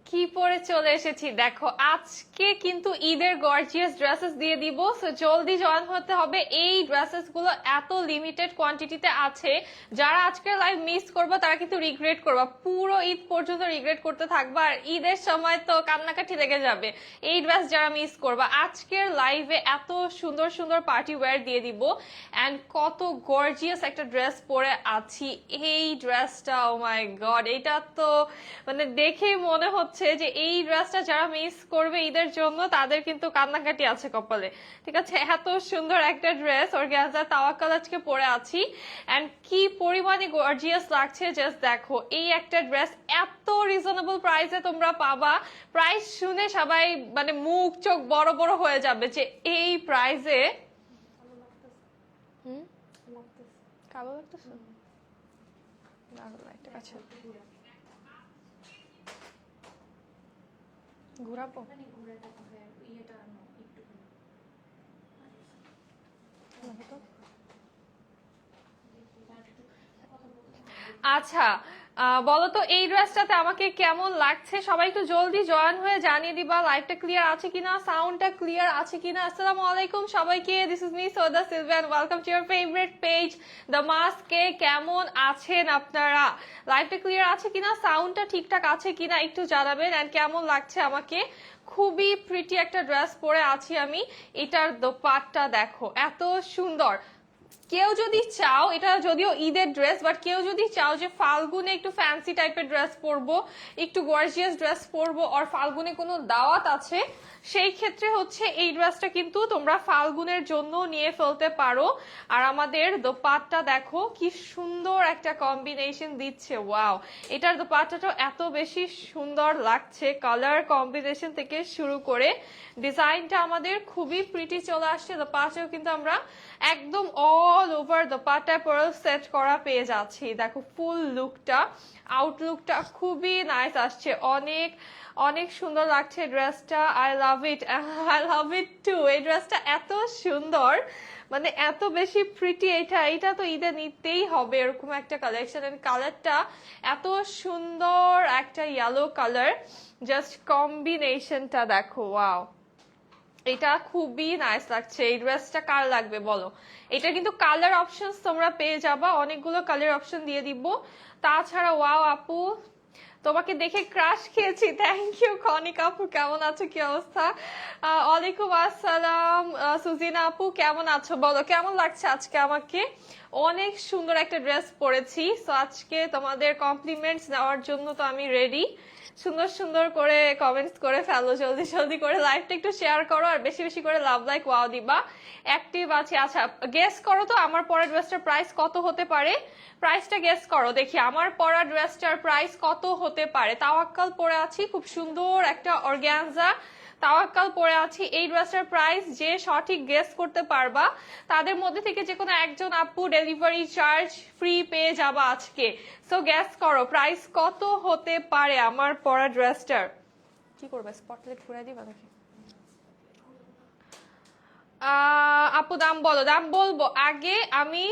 কি পরে চলে এসেছি দেখো, আজকে কিন্তু ঈদের গর্জিয়াস ড্রেসেস দিয়ে দিব। সো জলদি জয়েন হতে হবে। এই ড্রেসেস গুলো এত লিমিটেড কোয়ান্টিটিতে আছে, যারা আজকের লাইভ মিস করবে তারা কিন্তু রিগ্রেট করবা, পুরো ঈদ পর্যন্ত রিগ্রেট করতে থাকবা। আর ঈদের সময় তো কান্নাকাটি লেগে যাবে এই ড্রেস যারা মিস করবা। আজকের লাইভে এত সুন্দর সুন্দর পার্টি ওয়্যার দিয়ে দিব এন্ড কত গর্জিয়াস একটা ড্রেস পরে আছি। এই ড্রেসটা, ও মাই গড, এটা তো মানে দেখেই মনে হচ্ছে যে এই ড্রেসটা যারা মিস করবে ঈদের জন্য তাদের কিন্তু কান্নাকাটি আছে কপালে। ঠিক আছে, এত সুন্দর একটা ড্রেস অর্গানজা তাওয়াক্কাল আজকে পরে আছি এন্ড কি পরিমাণে গর্জিয়াস লাগছে জাস্ট দেখো। এই একটা ড্রেস এত রিজনেবল প্রাইসে তোমরা পাবা, প্রাইস শুনে সবাই মানে মুখ চোখ বড় বড় হয়ে যাবে যে এই প্রাইসে। কালো লাগতেছে আচ্ছা, ঘুরাবো আচ্ছা। বলো তো এই ড্রেসটাতে আমাকে কেমন লাগছে? সবাই একটু জলদি জয়েন হয়ে জানিয়ে দিবা লাইভটা ক্লিয়ার আছে কিনা, সাউন্ডটা ক্লিয়ার আছে কিনা। আসসালামু আলাইকুম সবাইকে, দিস ইজ মি সৌদা Silva and welcome to your favourite page the মাস্কে। কেমন আছেন আপনারা? লাইভটা ক্লিয়ার আছে কিনা, সাউন্ডটা ঠিকঠাক আছে কিনা একটু জানাবেন এন্ড কেমন লাগছে আমাকে। খুবই প্রিটি একটা ড্রেস পরে আছি আমি। এটার দোপাট্টা দেখো এত সুন্দর। কেউ যদি চাও, এটা যদিও ঈদের ড্রেস, বাট কেউ যদি চাও যে ফাল্গুনে একটু ফ্যান্সি টাইপের ড্রেস পরবো, একটু গর্জিয়াস ড্রেস পরবো, আর ফাল্গুনে কোনো দাওয়াত আছে, সেই ক্ষেত্রে হচ্ছে এই ড্রেসটা কিন্তু তোমরা ফাল্গুনের জন্য নিয়ে ফেলতে পারো। আর আমাদের দোপাট্টা দেখো কি সুন্দর একটা কম্বিনেশন দিচ্ছে, ওয়াও। এটার দোপাট্টাটা এত বেশি সুন্দর লাগছে, কালার কম্বিনেশন থেকে শুরু করে ডিজাইনটা আমাদের খুবই প্রিটি চলে আসছে। দোপাট্টাও কিন্তু আমরা একদম অল ওভার দোপাট্টায় পুরো সেট করা পেয়ে যাচ্ছি। দেখো ফুল লুকটা, আউটলুকটা খুবই নাইস আসছে, অনেক অনেক সুন্দর লাগছে ড্রেসটা। I love it, I love it too. এই ড্রেসটা এত সুন্দর, মানে এত বেশি প্রিটি। এটা তো ঈদে নিতেই হবে এরকম একটা কালেকশন। এন্ড কালারটা এত সুন্দর, একটা ইয়েলো কালার, জাস্ট কম্বিনেশনটা দেখো, ওয়াও। এটা খুবই নাইস লাগছে। এই ড্রেসটা কার লাগবে বলো? এটা কিন্তু কালার অপশন তোমরা পেয়ে যাবা, অনেকগুলো কালার অপশন দিয়ে দিব। তাছাড়া ওয়াও আপু, তোমাকে দেখে ক্রাশ খেয়েছি। থ্যাংক ইউ কনিক আপু, কেমন আছো, কি অবস্থা? ওয়ালাইকুম আসসালাম সুজিনা আপু, কেমন আছো বলো? কেমন লাগছে আজকে আমাকে? অনেক সুন্দর একটা ড্রেস পরেছি। সো আজকে তোমাদের কমপ্লিমেন্টস নেওয়ার জন্য তো আমি রেডি। সুন্দর সুন্দর করে কমেন্টস করে ফেলো, জলদি জলদি করে লাইভটা একটু শেয়ার করো আর বেশি বেশি করে লাভ লাইক ওয়াও দিবা। অ্যাক্টিভ আছে। আচ্ছা, গেস করো তো আমার পরা ড্রেসটার প্রাইস কত হতে পারে? প্রাইসটা গেস করো দেখি, আমার পরা ড্রেসটার প্রাইস কত হতে পারে। তাওয়াক্কাল পরে আছি, খুব সুন্দর একটা অর্গানজা তাওয়াক্কাল পরে আছি। এই ড্রেসটার প্রাইস যে সঠিক গেস করতে পারবা তাদের মধ্যে থেকে যে কোনো একজন আপু ডেলিভারি চার্জ ফ্রি পেয়ে যাবা আজকে। সো গেস করো প্রাইস কত হতে পারে আমার পরা ড্রেসটার। কি করবে, স্পটলাইট ঘুরাই দিবা নাকি? আপু দাম বলো, দাম বলবো আগে আমি।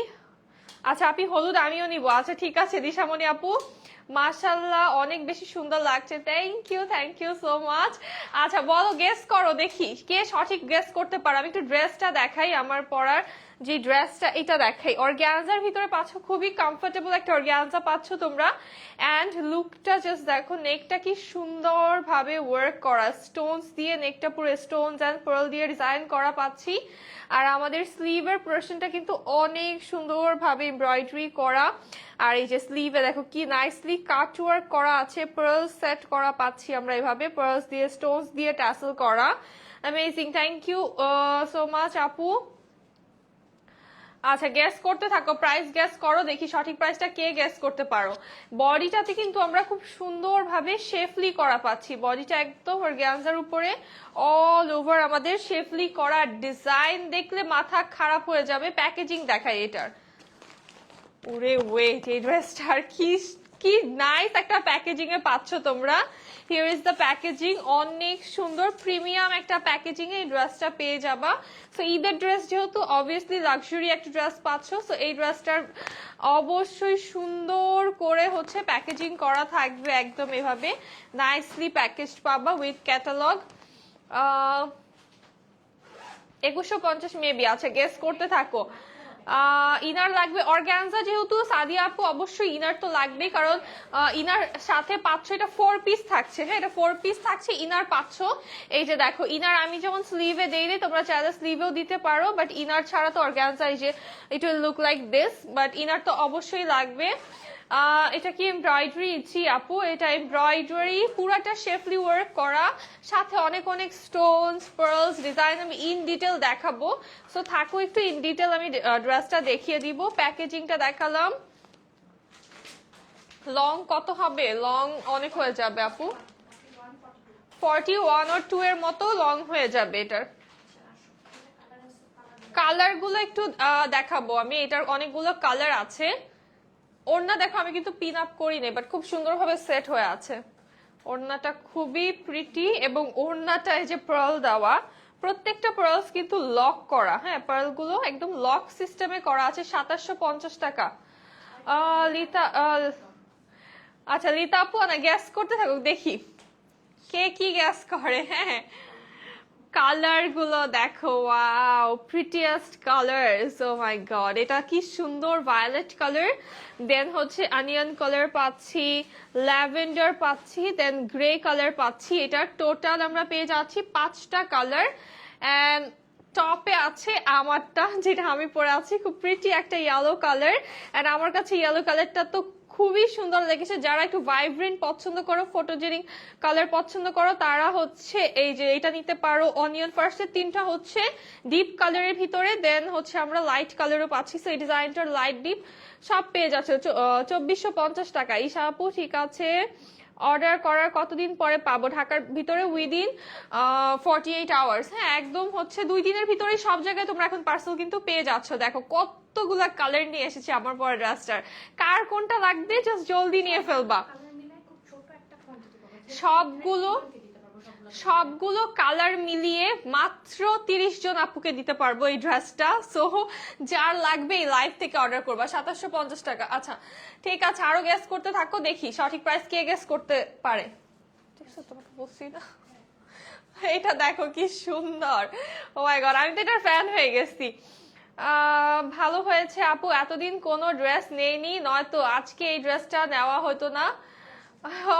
আচ্ছা আপনি হলুদ, আমিও নিব। আচ্ছা ঠিক আছে দিশামণি আপু, মাশাল্লাহ অনেক বেশি সুন্দর লাগছে। Thank you so much. আচ্ছা বলো, গেস করো দেখি কে সঠিক গেস করতে পারো। আমি একটু ড্রেসটা দেখাই, আমার পরার যে ড্রেসটা এটা দেখাই। অর্গানজার ভিতরে পাচ্ছ, খুবই কমফোর্টেবল একটা অর্গানজা পাচ্ছ তোমরা। এন্ড লুকটা জাস্ট দেখো, নেকটা কি সুন্দর ভাবে ওয়ার্ক করা, স্টোনস দিয়ে নেকটা পুরো স্টোনস এন্ড পার্ল দিয়ে ডিজাইন করা পাচ্ছি। আর আমাদের স্লিভের পোর্শনটা কিন্তু অনেক সুন্দর ভাবে এমব্রয়ডারি করা। আর এই যে স্লিভে দেখো কি নাইসলি কাট ওয়ার্ক করা আছে, পার্ল সেট করা পাচ্ছি আমরা এভাবে, পার্লস দিয়ে স্টোনস দিয়ে ট্যাসেল করা। Amazing, thank you so much আপু। আচ্ছা গেস করতে থাকো, প্রাইস গেস করো দেখি সঠিক প্রাইসটা কে গেস করতে পারো। বডিটাতে কিন্তু আমরা খুব সুন্দর ভাবে শেফলি করা পাচ্ছি, বডিটা একদম অর্গানজার উপরে অল ওভার আমাদের শেফলি করা ডিজাইন, দেখলে মাথা খারাপ হয়ে যাবে। প্যাকেজিং দেখাই এটার, ওরে ওয়েট, এই ড্রেসটার কি কি নাইস একটা প্যাকেজিং এ পাচ্ছ তোমরা। হিয়ার ইজ দ্য প্যাকেজিং, অনেক সুন্দর প্রিমিয়াম একটা প্যাকেজিং এই ড্রেসটা পেয়ে যাবা। সো ঈদের ড্রেস যেহেতু অবভিয়াসলি লাক্সারি একটা ড্রেস পাচ্ছ, সো এই ড্রেসটার অবশ্যই সুন্দর করে হচ্ছে প্যাকেজিং করা থাকবে, একদম এভাবে নাইসলি প্যাকেজড পাবা উইথ ক্যাটালগ। 2150 মেবি, আচ্ছা গেস করতে থাকো। ইনার লাগবে অর্গানজা, যেহেতু সাদিয়া আপু অবশ্যই ইনার তো লাগবে, কারণ ইনার সাথে পাচ্ছ, এটা 4 পিস থাকছে, হ্যাঁ এটা 4 পিস থাকছে, ইনার পাচ্ছ। এই যে দেখো ইনার আমি যেমন স্লিভে দেই, তোমরা চাইলে স্লিভেও দিতে পারো, বাট ইনার ছাড়া তো অর্গানজা এই যে it will look like this, but inner তো অবশ্যই লাগবে। এটা কি এমব্রয়ডারি? জি আপু, এটা এমব্রয়ডারি, পুরাটা শেফলি ওয়ার্ক করা, সাথে অনেক অনেক স্টোনস, পার্লস ডিজাইন আমি ইন ডিটেল দেখাবো। সো থাকো একটু, ইন ডিটেল আমি ড্রেসটা দেখিয়ে দিব। প্যাকেজিংটা দেখালাম। লং কত হবে? লং অনেক হয়ে যাবে আপু, 41 or 2 এর মতো লং হয়ে যাবে এটার। কালার গুলো একটু দেখাবো আমি, এটার অনেকগুলো কালার আছে। ওড়না দেখো, আমি কিন্তু পিন আপ করি নাই, বাট খুব সুন্দরভাবে সেট হয়ে আছে। ওড়নাটা খুবই প্রিটি, এবং ওড়নাটা এই যে পার্ল দেওয়া, প্রত্যেকটা পার্লস কিন্তু লক করা, হ্যাঁ পার্ল গুলো একদম লক সিস্টেমে করা আছে। 2750 টাকা। লিতা, আচ্ছা লিতা আপু না, গ্যাস করতে থাকো, দেখি কে কি গ্যাস করে। হ্যাঁ কালার গুলো দেখো, ওয়াও প্রিটিয়েস্ট কালারস, ও মাই গড, এটা কি সুন্দর ভায়োলেট কালার, দেন হচ্ছে অনিয়ন কালার পাচ্ছি, ল্যাভেন্ডার পাচ্ছি, দেন গ্রে কালার পাচ্ছি। এটা টোটাল আমরা পেয়ে যাচ্ছি 5টা কালার। এন্ড টপে আছে আমারটা, যেটা আমি পরে আছি, খুব প্রিটি একটা ইয়েলো কালার। এন্ড আমার কাছে ইয়েলো কালারটা তো খুবই সুন্দর লেগেছে। যারা একটু ভাইব্রেন্ট পছন্দ করো, ফটোজেনিক কালার পছন্দ করো, তারা হচ্ছে এই যে এটা নিতে পারো। অনিয়ন ফার্স্টে 3টা হচ্ছে ডিপ কালারের ভিতরে, দেন হচ্ছে আমরা লাইট কালারও পাচ্ছি। সো এই ডিজাইনটার লাইট ডিপ সব পেয়ে যাচ্ছে 2450 টাকা। ঈশা আপু ঠিক আছে, অর্ডার করার কতদিন পরে পাবো? ঢাকার ভিতরে উইদিন 48 আওয়ার্স। হ্যাঁ একদম হচ্ছে 2 দিনের ভিতরে সব জায়গায় তোমরা এখন পার্সেল কিন্তু পেয়ে যাচ্ছ। দেখো কতগুলা কালার নিয়ে এসেছি আমার পরে ড্রেসটার, কার কোনটা লাগবে জাস্ট জলদি নিয়ে ফেলবা। সবগুলো কালার মিলিয়ে মাত্র 30 জন আপুকে দিতে পারবো এই ড্রেসটা। সো যার লাগবে এই লাইভ থেকে অর্ডার করবা। 2750 টাকা। আচ্ছা ঠিক আছে, আরো গেস করতে থাকো, দেখি সঠিক প্রাইস কে গেস করতে পারে। ঠিক আছে তোমাকে বলছি না, এটা দেখো কি সুন্দর, ও মাই গড, আমি তো এটার ফ্যান হয়ে গেছি। ভালো হয়েছে আপু, এতদিন কোনো ড্রেস নেইনি, নয়তো আজকে এই ড্রেসটা নেওয়া হতো না।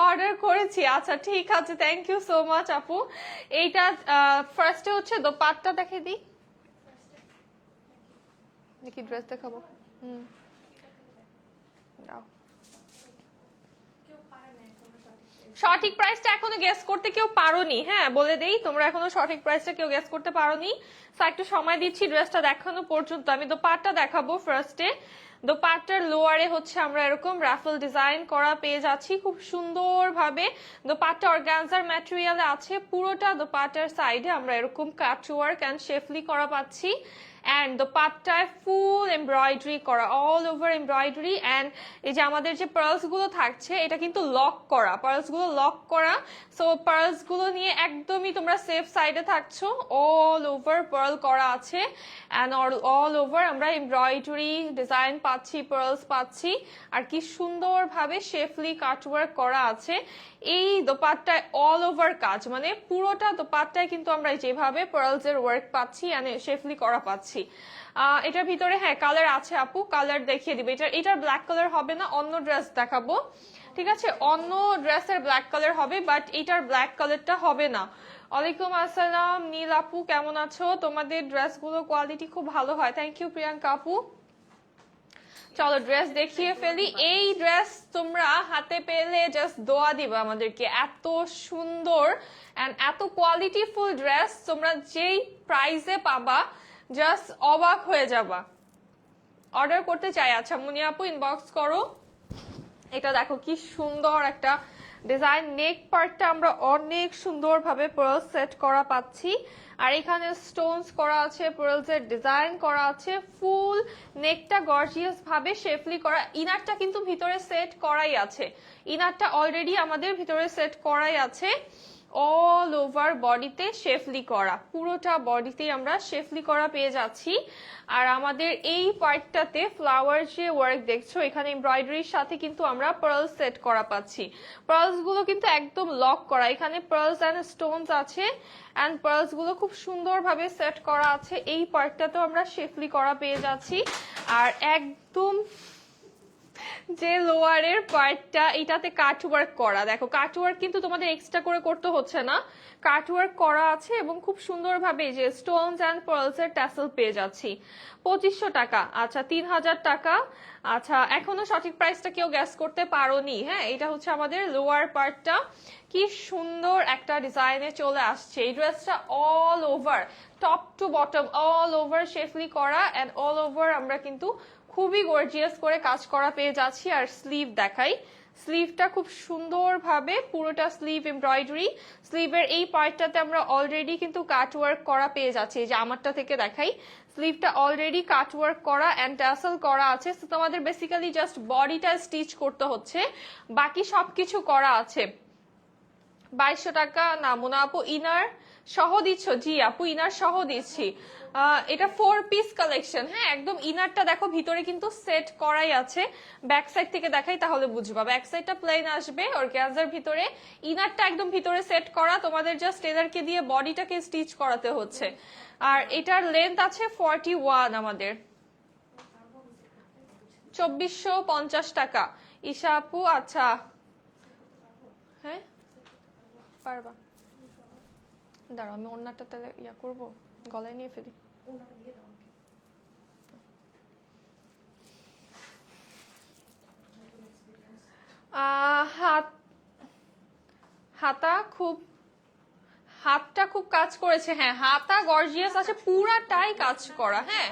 অর্ডার করেছি, আচ্ছা ঠিক আছে, থ্যাংক ইউ সো মাচ আপু। এইটা ফার্স্টে হচ্ছে দোপাট্টা দেখে দিই, দেখি ড্রেস দেখাবো। সঠিক প্রাইসটা এখনো গেস করতে কেউ পারোনি, হ্যাঁ বলে দেই, তোমরা এখনো সঠিক প্রাইসটা কেউ গেস করতে পারোনি। একটু সময় দিচ্ছি ড্রেসটা দেখানো পর্যন্ত। আমি দোপাট্টা দেখাবো ফার্স্টে। দোপাট্টার লোয়ারে হচ্ছে আমরা এরকম রাফেল ডিজাইন করা পেয়ে যাচ্ছি খুব সুন্দর ভাবে। দোপাট্টা অর্গানজার ম্যাটেরিয়ালে আছে, পুরোটা দোপাট্টার সাইডে আমরা এরকম কাট ওয়ার্ক এন্ড শেফলি করা পাচ্ছি। এন্ড দোপাট্টায় ফুল এমব্রয়ডারি করা, অল ওভার এমব্রয়ডারি। এন্ড এই যে আমাদের যে পার্লস গুলো থাকছে, এটা কিন্তু লক করা, পার্লস গুলো লক করা। সো পার্লস গুলো নিয়ে একদমই তোমরা সেফ সাইডে থাকছো। অল ওভার পার্ল করা আছে এন্ড অল ওভার আমরা এমব্রয়ডারি ডিজাইন পাচ্ছি, পার্লস পাচ্ছি, আর কি সুন্দর ভাবে শেফলি কাটওয়ার্ক করা আছে। এই দোপাট্টায় অল ওভার কাজ, মানে পুরোটা দোপাট্টায় কিন্তু আমরা যেভাবে পার্লস এর ওয়ার্ক পাচ্ছি মানে শেফলি করা পাচ্ছি। এটার ভিতরে হ্যাঁ কালার আছে আপু, কালার দেখিয়ে দিবে। এটার ব্ল্যাক কালার হবে না, অন্য ড্রেস দেখাবো, ঠিক আছে? অন্য ড্রেসের ব্ল্যাক কালার হবে, বাট এটার ব্ল্যাক কালারটা হবে না। ওয়ালাইকুম আসসালাম নীল আপু, কেমন আছো? তোমাদের ড্রেসগুলো কোয়ালিটি খুব ভালো হয়, থ্যাংক ইউ প্রিয়াঙ্কা আপু। চলো ড্রেস দেখিয়ে ফেলি। এই ড্রেস তোমরা হাতে পেলে জাস্ট দোয়া দিবা আমাদেরকে, এত সুন্দর এন্ড এত কোয়ালিটিফুল ড্রেস তোমরা যেই প্রাইসে পাবা জাস্ট অবাক হয়ে যাবা। অর্ডার করতে চাই? আচ্ছা মুনিয়া আপু ইনবক্স করো। এটা দেখো কি সুন্দর একটা ডিজাইন নেক পার্টটা আমরা অনেক সুন্দরভাবে পার্ল সেট করা পাচ্ছি, আর এখানে স্টোনস করা আছে, পার্লসের ডিজাইন করা আছে, ফুল নেকটা গর্জিয়াস ভাবে শেফলি করা। ইনারটা কিন্তু ভিতরে সেট করাই আছে, ইনারটা অলরেডি আমাদের ভিতরে সেট করাই আছে। অল ওভার বডিতে শেফলি করা, পুরোটা বডিতেই আমরা শেফলি করা পেয়ে যাচ্ছি। আর আমাদের এই পার্টটাতে ফ্লাওয়ার যে ওয়ার্ক দেখছো, এখানে এমব্রয়ডারির সাথে কিন্তু আমরা পার্ল সেট করা পাচ্ছি। পার্লস গুলো কিন্তু একদম লক করা, এখানে পার্লস এন্ড স্টোনস আছে, এন্ড পার্লস গুলো খুব সুন্দরভাবে সেট করা আছে। এই পার্টটাতেও আমরা শেফলি করা পেয়ে যাচ্ছি। আর একদম যে লোয়ারের পার্টটা, এটাতে কাটওয়ার্ক করা, দেখো কাটওয়ার্ক কিন্তু তোমাদের এক্সট্রা করে করতে হচ্ছে না, কাটওয়ার্ক করা আছে এবং খুব সুন্দরভাবে যে স্টোনস এন্ড পার্লস এর ট্যাসেল পেয়ে যাচ্ছি। 2500 টাকা, আচ্ছা 3000 টাকা। আচ্ছা এখনো সঠিক প্রাইসটা কেউ গ্যাস করতে পারোনি? হ্যাঁ, এটা হচ্ছে আমাদের লোয়ার পার্টটা, কি সুন্দর একটা ডিজাইনে চলে আসছে। এই ড্রেসটা all over top to bottom all over schiffli করা, এন্ড অল ওভার আমরা কিন্তু খুবই গর্জিয়াস করে কাজ করা পেয়ে যাচ্ছি। আর স্লিভ দেখাই, স্লিভটা খুব সুন্দরভাবে পুরোটা স্লিভ এমব্রয়ডারি। স্লিভের এই পার্টটাতে আমরা অলরেডি কিন্তু কাটওয়ার্ক করা পেয়ে যাচ্ছি, যে আমারটা থেকে দেখাই, স্লিভটা অলরেডি কাটওয়ার্ক করা এন্ড টাসেল করা আছে। তো তোমাদের বেসিক্যালি জাস্ট বডিটা স্টিচ করতে হচ্ছে, বাকি সবকিছু করা আছে। 2200 টাকা না মোনা আপু, ইনার সহ দিচ্ছ? জি আপু, ইনার সহ দিচ্ছি। এটা 4 পিস কালেকশন। হ্যাঁ, একদম ইনারটা দেখো ভিতরে কিন্তু সেট করাই আছে। ব্যাক সাইড থেকে দেখাই তাহলে বুঝবা, ব্যাক সাইডটা প্লেন আসবে অর্গানজার ভিতরে, ইনারটা একদম ভিতরে সেট করা, তোমাদের জাস্ট টেলারকে দিয়ে বডিটাকে স্টিচ করাতে হচ্ছে। আর এটার লেন্থ আছে 41, আমাদের 2450 টাকা। ঈশা আপু, আচ্ছা হ্যাঁ পারবা, দাঁড়াও আমি অন্যটা তাহলে ইয়া করবো, গলায় নিয়ে ফেলি। হাত, হাতা খুব, হাতটা খুব কাজ করেছে। হ্যাঁ, হাতা গর্জিয়াস আছে, পুরাটাই কাজ করা। হ্যাঁ,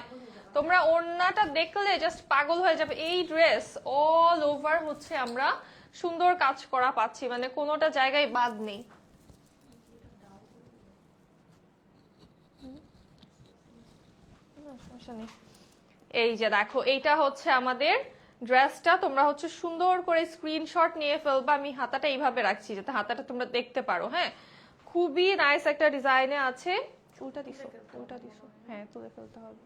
তোমরা ওড়নাটা দেখলে জাস্ট পাগল হয়ে যাবে। এই ড্রেস অল ওভার হচ্ছে আমরা সুন্দর কাজ করা পাচ্ছি, মানে কোনোটা জায়গায় বাদ নেই। এই যে দেখো, এইটা হচ্ছে আমাদের ড্রেসটা, তোমরা হচ্ছে সুন্দর করে স্ক্রিনশট নিয়ে ফেলবা। আমি হাতাটা এইভাবে রাখছি যাতে হাতাটা তোমরা দেখতে পারো। হ্যাঁ, খুবই নাইস একটা ডিজাইনে আছে। উল্টা দিছো, উল্টা দিছো, হ্যাঁ তুলে ফেলতে হবে।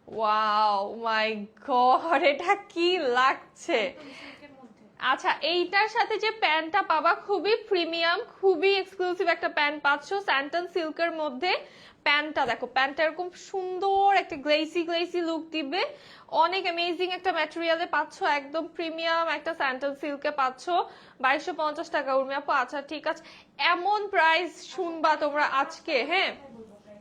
ওয়াও মাই গড, এটা কি লাগছে। আচ্ছা, এইটার সাথে যে প্যান্টটা পাবা খুবই প্রিমিয়াম, খুবই এক্সক্লুসিভ একটা প্যান্ট পাচ্ছ, স্যান্টন সিল্কের মধ্যে। প্যান্টটা দেখো, প্যান্টটা এরকম সুন্দর একটা গ্লেসি গ্লেসি লুক দিবে, অনেক অ্যামেজিং একটা ম্যাটেরিয়ালে পাচ্ছ, একদম প্রিমিয়াম একটা স্যান্টন সিল্কে পাচ্ছ। 2250 টাকা উর্মি আপু, আচ্ছা ঠিক আছে। এমন প্রাইস শুনবা তোমরা আজকে? হ্যাঁ,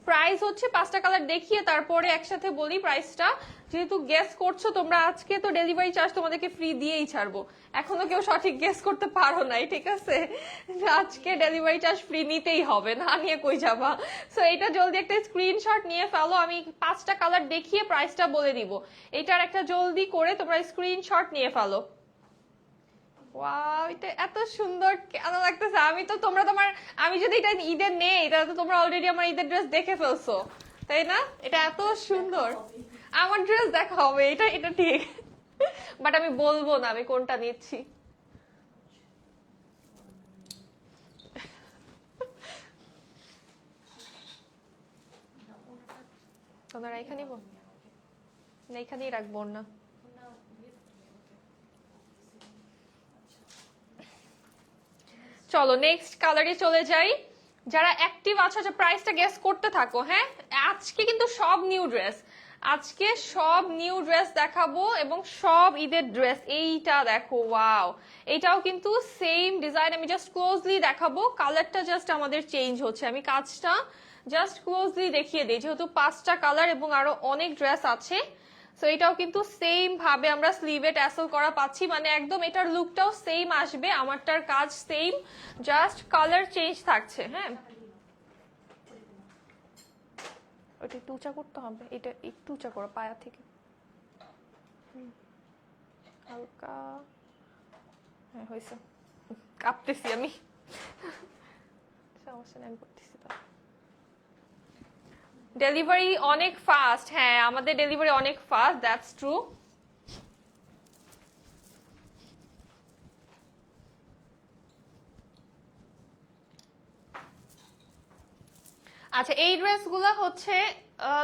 প্রাইস হচ্ছে 5টা কালার দেখিয়ে তারপরে একসাথে বলি প্রাইসটা, যেহেতু গেস করছো তোমরা আজকে, তো ডেলিভারি চার্জ তোমাদেরকে ফ্রি দিয়েই ছাড়বো। এখনো কেউ সঠিক গেস করতে পারো নাই, ঠিক আছে? আজকে ডেলিভারি চার্জ ফ্রি নিতেই হবে, না নিয়ে কই যাবা। সো এটা জলদি একটা স্ক্রিনশট নিয়ে ফেলো, আমি 5টা কালার দেখিয়ে প্রাইসটা বলে দিব। এটার একটা জলদি করে তোমরা স্ক্রিনশট নিয়ে ফেলো। ওয়াও, এটা এত সুন্দর কেন লাগতেছে। আমি তো তোমার আমি যদি এটা ঈদের নেই তাহলে তো তোমরা অলরেডি আমার ঈদের ড্রেস দেখে ফেলছো, তাই না? এটা এত সুন্দর, আমার ড্রেস দেখা হবে, এটা এটা ঠিক। বাট আমি বলবো না আমি কোনটা নিচ্ছি। তোমরা এখানে নিবো না, এখানেই রাখবো না। চলো নেক্সট কালারে চলে যাই। যারা অ্যাক্টিভ আছো, প্রাইসটা গেস করতে থাকো। হ্যাঁ, আজকে কিন্তু সব নিউ ড্রেস, আজকে সব নিউ ড্রেস দেখাবো এবং সব ঈদের ড্রেস। এইটা দেখো, ওয়াও, এটাও কিন্তু সেম ডিজাইন। আমি জাস্ট ক্লোজলি দেখাবো, কালারটা জাস্ট আমাদের চেঞ্জ হচ্ছে। আমি কাজটা জাস্ট ক্লোজলি দেখিয়ে দিই, যেহেতু 5টা কালার এবং আরো অনেক ড্রেস আছে। সো এটাও কিন্তু সেম ভাবে আমরা স্লিভে ট্যাসেল করা পাচ্ছি, মানে একদম এটার লুকটাও সেম আসবে, আমারটার কাজ সেম, জাস্ট কালার চেঞ্জ থাকছে। হ্যাঁ, ওটা একটু উঁচা করতে হবে, এটা একটু উঁচা করো পায়া থেকে। হালকা, হ্যাঁ হয়েছে, কাঁপতেছি আমি, সমস্যা নেই, আমি করতেছি। তো ডেলিভারি অনেক ফাস্ট, হ্যাঁ আমাদের ডেলিভারি অনেক ফাস্ট, দ্যাটস ট্রু। আচ্ছা এই ড্রেসগুলো হচ্ছে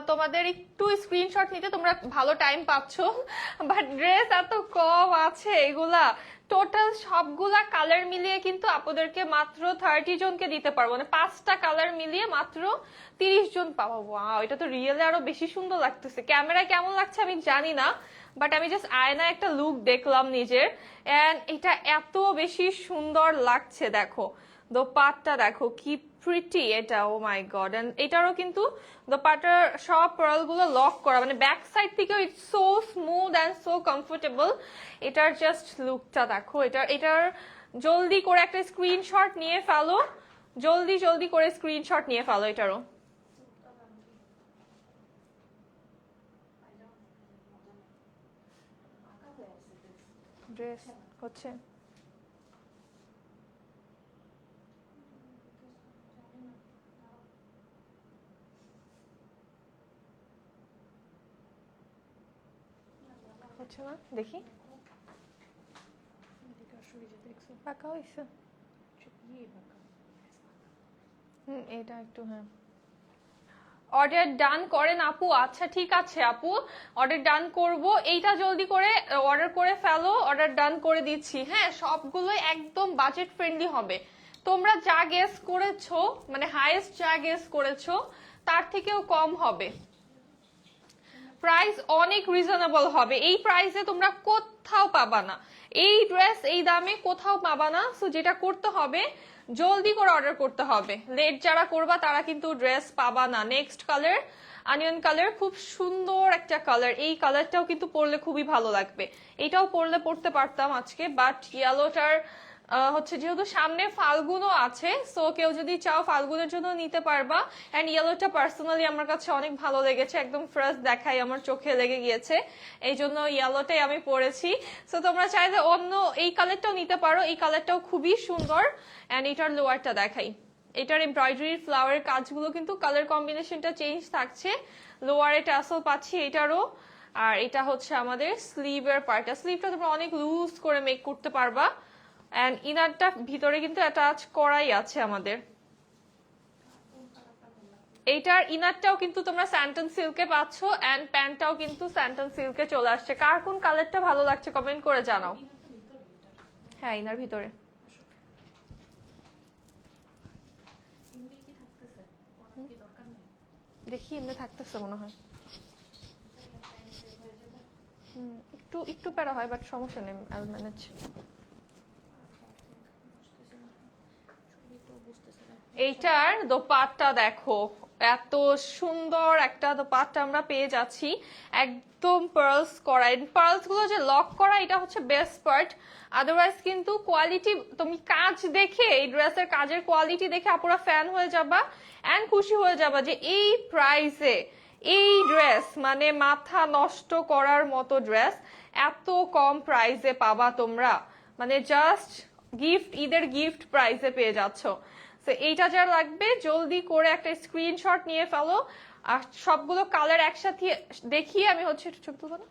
তোমাদের একটু স্ক্রিনশট নিতে তোমরা ভালো টাইম পাচ্ছ, বাট ড্রেস এত কম আছে এগুলা। টোটাল সবগুলা কালার মিলিয়ে কিন্তু আপনাদেরকে মাত্র 30 জনকে দিতে পারবো, মানে 5টা কালার মিলিয়ে মাত্র 30 জন পাবো। ওয়াও, এটা তো রিয়েলে আরো বেশি সুন্দর লাগতেছে। ক্যামেরায় কেমন লাগছে আমি জানি না, বাট আমি জাস্ট আয়নায় একটা লুক দেখলাম নিজের, এন্ড এটা এত বেশি সুন্দর লাগছে। দেখো দোপাট্টা দেখো কি প্রিটি এটা, ও মাই গড। এন্ড এটারও কিন্তু দোপাট্টার সব পার্ল গুলো লক করা, মানে ব্যাক সাইড থেকে it's so smooth and so comfortable. এটার জাস্ট লুকটা দেখো। এটার জলদি করে একটা স্ক্রিনশট নিয়ে ফেলো, জলদি জলদি করে স্ক্রিনশট নিয়ে ফেলো এটারও। ড্রেস হচ্ছে হচ্ছে না, দেখি পাকা হয়েছে। এটা একটু, হ্যাঁ অর্ডার ডান করেন আপু। আচ্ছা ঠিক আছে আপু, অর্ডার ডান করব। এইটা জলদি করে অর্ডার করে ফেলো, অর্ডার ডান করে দিচ্ছি। হ্যাঁ সবগুলো একদম বাজেট ফ্রেন্ডলি হবে। তোমরা যা গেস করেছো, মানে হাইয়েস্ট যা গেস করেছো তার থেকেও কম হবে। প্রাইস অনেক রিজনেবল হবে, এই প্রাইসে তোমরা কোথাও পাবা না। এই ড্রেস এই দামে কোথাও পাবা না। সো যেটা করতে হবে জলদি করে অর্ডার করতে হবে, লেট যারা করবা তারা কিন্তু ড্রেস পাবা না। নেক্সট কালার অনিয়ন কালার, খুব সুন্দর একটা কালার। এই কালারটাও কিন্তু পরলে খুবই ভালো লাগবে। এটাও পরলে পরতে পারতাম আজকে, বাট ইয়েলোটার হচ্ছে যেহেতু সামনে ফাল্গুনও আছে, সো কেউ যদি চাও ফাল্গুনের জন্য নিতে পারবা। এন্ড ইয়েলোটা পার্সোনালি আমার কাছে অনেক ভালো লেগেছে, একদম ফ্রেশ দেখাই, আমার চোখে লেগে গিয়েছে, এই জন্য ইয়েলোটাই আমি পরেছি। সো তোমরা চাইলে অন্য এই কালারটাও নিতে পারো, এই কালারটাও খুবই সুন্দর। এন্ড এটার লোয়ারটা দেখাই, এটার এমব্রয়ডারি ফ্লাওয়ারের কাজগুলো কিন্তু কালার কম্বিনেশনটা চেঞ্জ থাকছে। লোয়ারে ট্যাসেল পাচ্ছি এটারও। আর এটা হচ্ছে আমাদের স্লিভের পার্টটা, স্লিভটা তোমরা অনেক লুজ করে মেক করতে পারবা। এন্ড ইনারটা ভিতরে কিন্তু অ্যাটাচ করাই আছে আমাদের। এইটার ইনারটাও কিন্তু তোমরা স্যান্টন সিল্কে পাচ্ছ, এন্ড প্যান্টটাও কিন্তু স্যান্টন সিল্কে চলে আসছে। কার কোন কালারটা ভালো লাগছে কমেন্ট করে জানাও। হ্যাঁ ইনার ভিতরে দেখি, এমনি থাকতেছে মনে হয়। একটু একটু প্যারা হয়, বাট সমস্যা নেই, আই উইল ম্যানেজ। এইটার দোপাট্টা দেখো, এত সুন্দর একটা দোপাট্টা আমরা পেয়ে যাচ্ছি, একদম পার্লস করা। পার্লস গুলো যে লক করা, এটা হচ্ছে বেস্ট পার্ট। আদারওয়াইজ কিন্তু কোয়ালিটি, তুমি কাজ দেখে, এই ড্রেসের কাজের কোয়ালিটি দেখে আপুরা ফ্যান হয়ে যাবা এন্ড খুশি হয়ে যাবা যে এই প্রাইসে এই ড্রেস, মানে মাথা নষ্ট করার মতো ড্রেস এত কম প্রাইসে পাবা তোমরা, মানে জাস্ট গিফট, ঈদের গিফট প্রাইসে পেয়ে যাচ্ছ। তো এইটা যা লাগবে জলদি করে একটা স্ক্রিনশট নিয়ে ফেলো। আর সবগুলো কালার একসাথে দেখিয়ে আমি হচ্ছে একটু ছবি তুলবো না।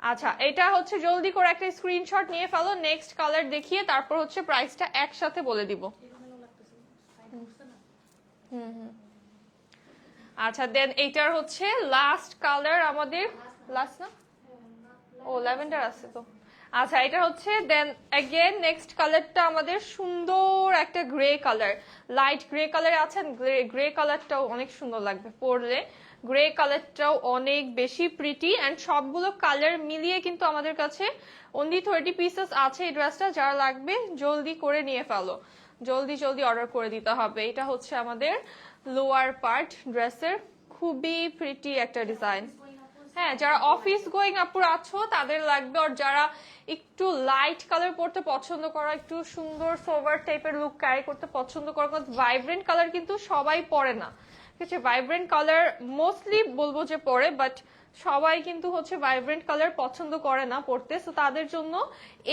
আচ্ছা এটা হচ্ছে জলদি করে একটা স্ক্রিনশট নিয়ে ফেলো, নেক্সট কালার দেখিয়ে তারপর হচ্ছে প্রাইসটা একসাথে বলে দিব। আচ্ছা দেন এইটার হচ্ছে লাস্ট কালার আমাদের, লাস্ট না, ও ল্যাভেন্ডার আছে তো। আচ্ছা এটা হচ্ছে দেন अगेन নেক্সট কালারটা আমাদের সুন্দর একটা grey colour, light grey colour আছে। গ্রে কালারটাও অনেক সুন্দর লাগবে পরলে, গ্রে কালারটাও অনেক বেশি প্রিটি। এন্ড সবগুলো কালার মিলিয়ে কিন্তু আমাদের কাছে অনলি 30 পিসেস আছে এই ড্রেসটা। যারা লাগবে জলদি করে নিয়ে ফেলো, জলদি জলদি অর্ডার করে দিতে হবে। এটা হচ্ছে আমাদের লোয়ার পার্ট ড্রেসের, খুবই প্রিটি একটা ডিজাইন। হ্যাঁ যারা অফিস গোয়িং আপুর আছো তাদের লাগবে, আর যারা একটু লাইট কালার পরতে পছন্দ করো, একটু সুন্দর সোভার টাইপের লুক ক্যারি করতে পছন্দ করো, ভাইব্রেন্ট কালার কিন্তু সবাই পরে না, আছে ভাইব্রেন্ট কালার মোস্টলি বলবো যে পরে, বাট সবাই কিন্তু হচ্ছে ভাইব্রেন্ট কালার পছন্দ করে না পড়তে, তো তাদের জন্য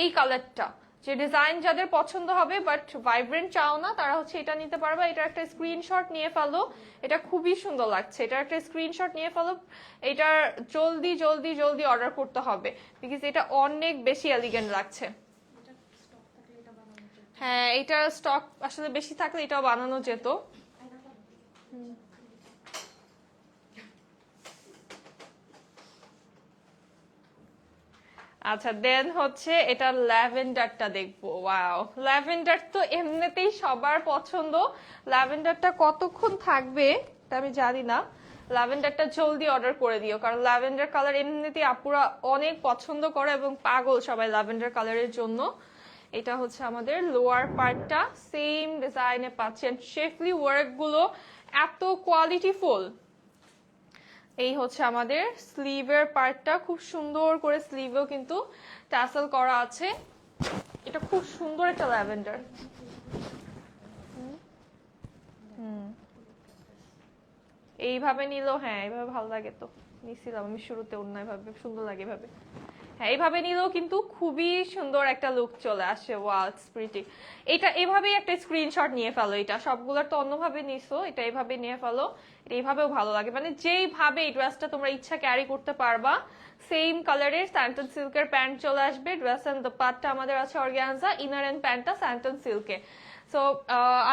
এই কালারটা, যে ডিজাইন যাদের পছন্দ হবে বাট ভাইব্রেন্ট চাও না, তারা হচ্ছে এটা নিতে পারবে। এটা একটা স্ক্রিনশট নিয়ে ফেলো, এটা খুবই সুন্দর লাগছে। এটা একটা স্ক্রিনশট নিয়ে ফেলো, এটার জলদি জলদি জলদি অর্ডার করতে হবে, বিকজ এটা অনেক বেশি এলিগেন্ট লাগছে। হ্যাঁ, এটার স্টক আসলে বেশি থাকলে এটাও বানানো যেত। আচ্ছা, দেন হচ্ছে এটা ল্যাভেন্ডারটা দেখবো। ওয়াও, ল্যাভেন্ডার তো এমনিতেই সবার পছন্দ। ল্যাভেন্ডারটা কতক্ষণ থাকবে এটা আমি জানি না। ল্যাভেন্ডারটা জলদি অর্ডার করে দিও, কারণ ল্যাভেন্ডার কালার এমনিতেই আপুরা অনেক পছন্দ করে এবং পাগল সবাই ল্যাভেন্ডার কালারের জন্য। এটা হচ্ছে আমাদের লোয়ার পার্টটা, সেম ডিজাইনে পাচ্ছেন। শেফলি ওয়ার্ক গুলো এত কোয়ালিটিফুল। এই হচ্ছে আমাদের স্লিভের পার্টটা, খুব সুন্দর করে স্লিভেও কিন্তু টাসেল করা আছে। এটা খুব সুন্দর একটা ল্যাভেন্ডার। এইভাবে নিলেও, হ্যাঁ এইভাবে ভালো লাগে, তো নিছিলাম আমি শুরুতে অন্য ভাবে, সুন্দর লাগে এভাবে। হ্যাঁ, এইভাবে নিলেও কিন্তু খুবই সুন্দর একটা লুক চলে আসে। Wow, it's pretty. এটা এভাবেই একটা স্ক্রিনশট নিয়ে ফেলো, এটা সবগুলোর তো অন্যভাবে নিছো, এটা এভাবে নিয়ে ফেলো। এটা এইভাবেও ভালো লাগে, মানে যেইভাবে এই ড্রেসটা তোমরা ইচ্ছা ক্যারি করতে পারবা। সেম কালারের স্যান্টন সিল্কের প্যান্ট চলে আসবে, ড্রেস এন্ড দ্য পার্টটা আমাদের আছে অর্গানজা, ইনার এন্ড প্যান্টটা স্যান্টন সিল্কে। সো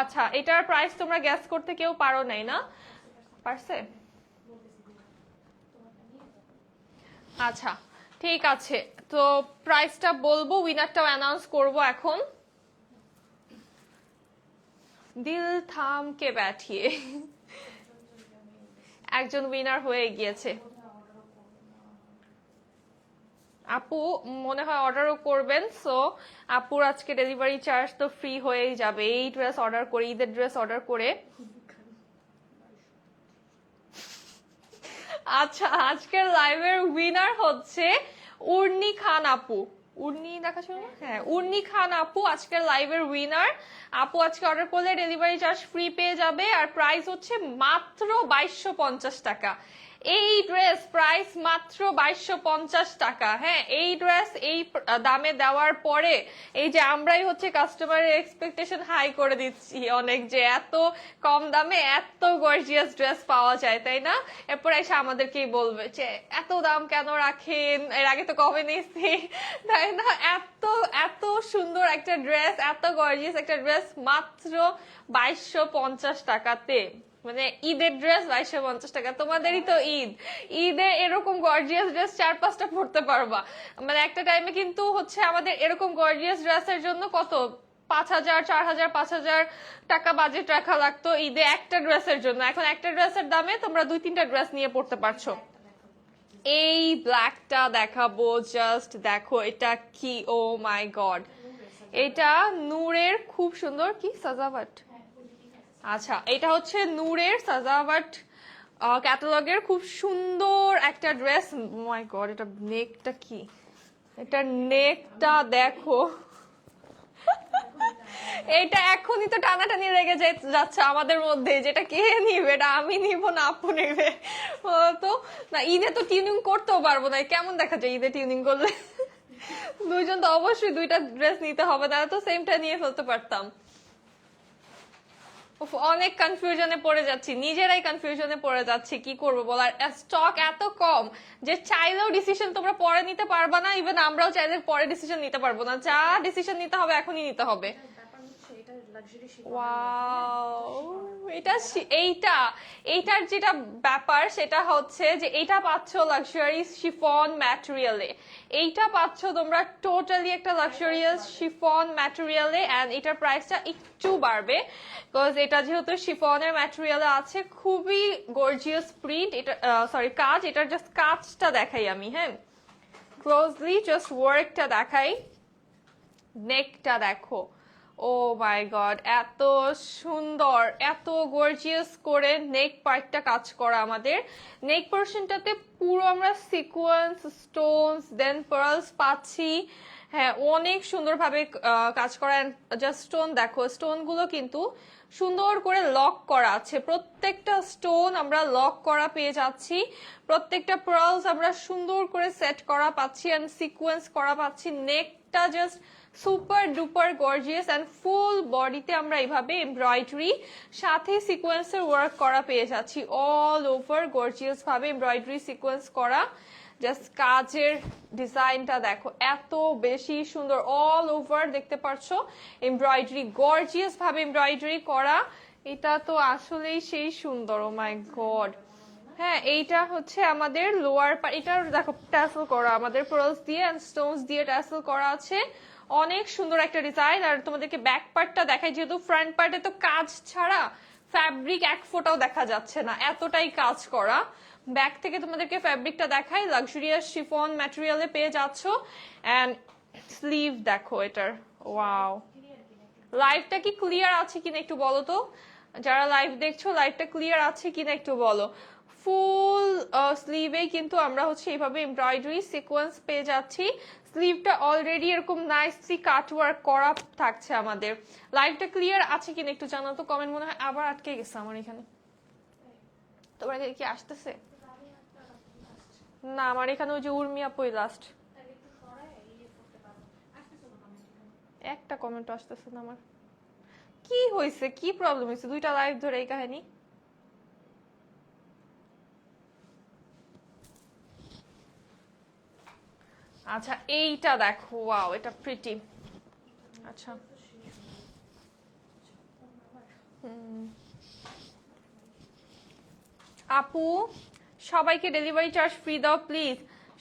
আচ্ছা, এটার প্রাইস তোমরা গ্যাস করতে কেউ পারো নাই না? পারছে? আচ্ছা, ঠিক আছে, তো প্রাইসটা বলবো, উইনারটাও অ্যানাউন্স করব এখন। দিল থাম কে ব্যাঠিয়ে একজন উইনার হয়ে গিয়েছে। আপু মনে হয় অর্ডারও করবেন, সো আপুর আজকে ডেলিভারি চার্জ তো ফ্রি হয়েই যাবে এই ড্রেস অর্ডার করে, ঈদের ড্রেস অর্ডার করে। আচ্ছা, আজকের লাইভের উইনার হচ্ছে উর্নি খান আপু। উর্নি দেখা ছিল না? হ্যাঁ, উর্নি খান আপু আজকের লাইভের উইনার। আপু আজকে অর্ডার করলে ডেলিভারি চার্জ ফ্রি পেয়ে যাবে, আর প্রাইস হচ্ছে মাত্র 2250 টাকা। এই ড্রেস প্রাইস মাত্র 2250 টাকা। হ্যাঁ, এই ড্রেস এই দামে দেওয়ার পরে এই যে আমরাই হচ্ছে কাস্টমারের এক্সপেকটেশন হাই করে দিচ্ছি অনেক, যে এত কম দামে এত গর্জিয়াস ড্রেস পাওয়া যায়, তাই না? এরপর এসে আমাদেরকেই বলবে যে এত দাম কেন রাখেন, এর আগে তো কমে নিয়েছি, তাই না? এত এত সুন্দর একটা ড্রেস, এত গর্জিয়াস একটা ড্রেস মাত্র 2250 টাকাতে, মানে ঈদের ড্রেস 2250 টাকা। তোমাদেরই তো ঈদ, ঈদে এরকম গর্জিয়াস ড্রেস 4-5টা পরতে পারবা। মানে একটা টাইমে কিন্তু হচ্ছে আমাদের এরকম গর্জিয়াস ড্রেসের জন্য কত 5000, 4000, 5000 টাকা বাজেট রাখা লাগতো ঈদে একটা ড্রেসের জন্য। এখন একটা ড্রেসের দামে তোমরা 2-3টা ড্রেস নিয়ে পড়তে পারছো। এই ব্ল্যাকটা দেখাবো, জাস্ট দেখো এটা কি, ও মাই গড। এটা নূরের খুব সুন্দর কি সাজাওয়াট। আচ্ছা, এটা হচ্ছে নূরের সাজাওয়াট ক্যাটালগের খুব সুন্দর একটা ড্রেস। মাই গড, এটা নেকটা কি, এটা নেকটা দেখো। এটা এখনই তো টানাটানি লেগে যাচ্ছে আমাদের মধ্যে, যেটা কে নিবে, এটা আমি নিব না আপু নেবে। তো না, ঈদে তো টিউনিং করতেও পারবো না, কেমন দেখা যায় ঈদে টিউনিং করলে। দুইজন তো অবশ্যই দুইটা ড্রেস নিতে হবে, তাহলে তো সেমটা নিয়ে ফেলতে পারতাম। অনেক কনফিউশনে পড়ে যাচ্ছি, নিজেরাই কনফিউশনে পড়ে যাচ্ছি, কি করবো বলার। স্টক এত কম যে চাইলেও ডিসিশন তোমরা পরে নিতে পারবা না, ইভেন আমরাও চাইলে পরে ডিসিশন নিতে পারবো না। যা ডিসিশন নিতে হবে এখনই নিতে হবে। এইটার যেটা ব্যাপার সেটা হচ্ছে যে এইটা পাচ্ছ লাক্সারি শিফন ম্যাটেরিয়ালে, এইটা পাচ্ছ তোমরা টোটালি একটা লাক্সারিয়াস শিফন ম্যাটেরিয়ালে, এন্ড এটার প্রাইসটা একটু বাড়বে বিকজ এটা যেহেতু শিফনের ম্যাটেরিয়ালে আছে। খুবই গর্জিয়াস প্রিন্ট, এটা সরি কাজ, এটার জাস্ট কাজটা দেখাই আমি। হ্যাঁ, ক্লোজলি জাস্ট ওয়ার্কটা দেখাই। নেকটা দেখো, ও মাই গড, এত সুন্দর, এত গর্জিয়াস করে নেক পার্টটা কাজ করা। আমাদের নেক পোর্শনটাতে পুরো আমরা সিকোয়েন্স, স্টোনস, দেন পার্লস পাচ্ছি, হ্যাঁ, অনেক সুন্দরভাবে কাজ করা। জাস্ট স্টোন দেখো, স্টোন গুলো কিন্তু সুন্দর করে লক করা আছে। প্রত্যেকটা স্টোন আমরা লক করা পেয়ে যাচ্ছি, প্রত্যেকটা পার্লস আমরা সুন্দর করে সেট করা পাচ্ছি এন্ড সিকোয়েন্স করা পাচ্ছি। নেকটা just super duper gorgeous and full বডিতে আমরা এইভাবে এমব্রয়ডারি সাথে সিকোয়েন্সের ওয়ার্ক করা পেয়ে যাচ্ছি। অল ওভার গর্জিয়াস ভাবে এমব্রয়ডারি সিকোয়েন্স করা। জাস্ট কাজের ডিজাইনটা দেখো, এত বেশি সুন্দর। অল ওভার দেখতে পাচ্ছ এমব্রয়ডারি, গর্জিয়াস ভাবে এমব্রয়ডারি করা। এটা তো আসলেই সেই সুন্দর। ও মাই গড। হ্যাঁ, এইটা হচ্ছে আমাদের লোয়ার পার্ট। এটা দেখো ট্যাসেল করা, আমাদের পার্লস দিয়ে এন্ড স্টোনস দিয়ে ট্যাসেল করা আছে। অনেক সুন্দর একটা ডিজাইন। আর তোমাদেরকে ব্যাক পার্টটা দেখাই, যেহেতু ফ্রন্ট পার্টে তো কাজ ছাড়া ফ্যাব্রিক এক ফোঁটাও দেখা যাচ্ছে না, এতটাই কাজ করা। ব্যাক থেকে তোমাদেরকে ফ্যাব্রিকটা দেখাই, লাক্সারিয়াস শিফন ম্যাটেরিয়ালে পেয়ে যাচ্ছ। এন্ড স্লিভ দেখো এটার, ওয়াও। লাইভটা কি ক্লিয়ার আছে কিনা একটু বলো তো, যারা লাইভ দেখছো লাইভটা ক্লিয়ার আছে কিনা একটু বলো। ফুল স্লিভে কিন্তু আমরা হচ্ছে এইভাবে এমব্রয়ডারি সিকোয়েন্স পেয়ে যাচ্ছি। স্লিভটা অলরেডি এরকম নাইসলি কাট ওয়ার্ক করা থাকছে আমাদের। লাইভটা ক্লিয়ার আছে কিনা একটু জানো তো, কমেন্ট। মনে হয় আবার আটকে গেছে আমার এখানে। তোমার কি আসতেছে? না, আমার এখানে ওই যে উর্মি আপুই লাস্ট। একটা কমেন্ট আসতেছে না আমার। কি হয়েছে, কি প্রবলেম হয়েছে? দুইটা লাইভ ধরে এই কাহিনী। আচ্ছা, এইটা দেখো, ওয়াও, এটা প্রিটি। আচ্ছা, আপু সবাইকে ডেলিভারি চার্জ ফ্রি দাও প্লিজ।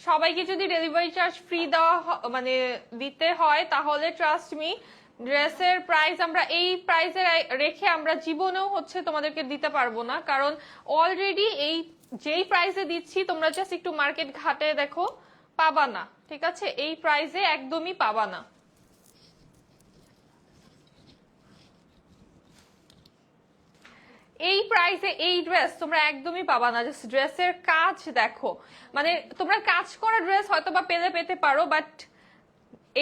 সবাইকে যদি ডেলিভারি চার্জ ফ্রি দেওয়া মানে দিতে হয়, তাহলে ট্রাস্ট মি, ড্রেসের প্রাইস আমরা এই প্রাইসে রেখে আমরা জীবনেও হচ্ছে তোমাদেরকে দিতে পারবো না। কারণ অলরেডি এই যেই প্রাইসে দিচ্ছি, তোমরা জাস্ট একটু মার্কেট ঘাটে দেখো, পাবা না। ঠিক আছে, এই প্রাইসে একদমই পাবা না। এই প্রাইসে এই ড্রেস তোমরা একদমই পাবা না। জাস্ট ড্রেসের কাজ দেখো, মানে তোমরা কাজ করা ড্রেস হয়তো বা পেতে পারো, বাট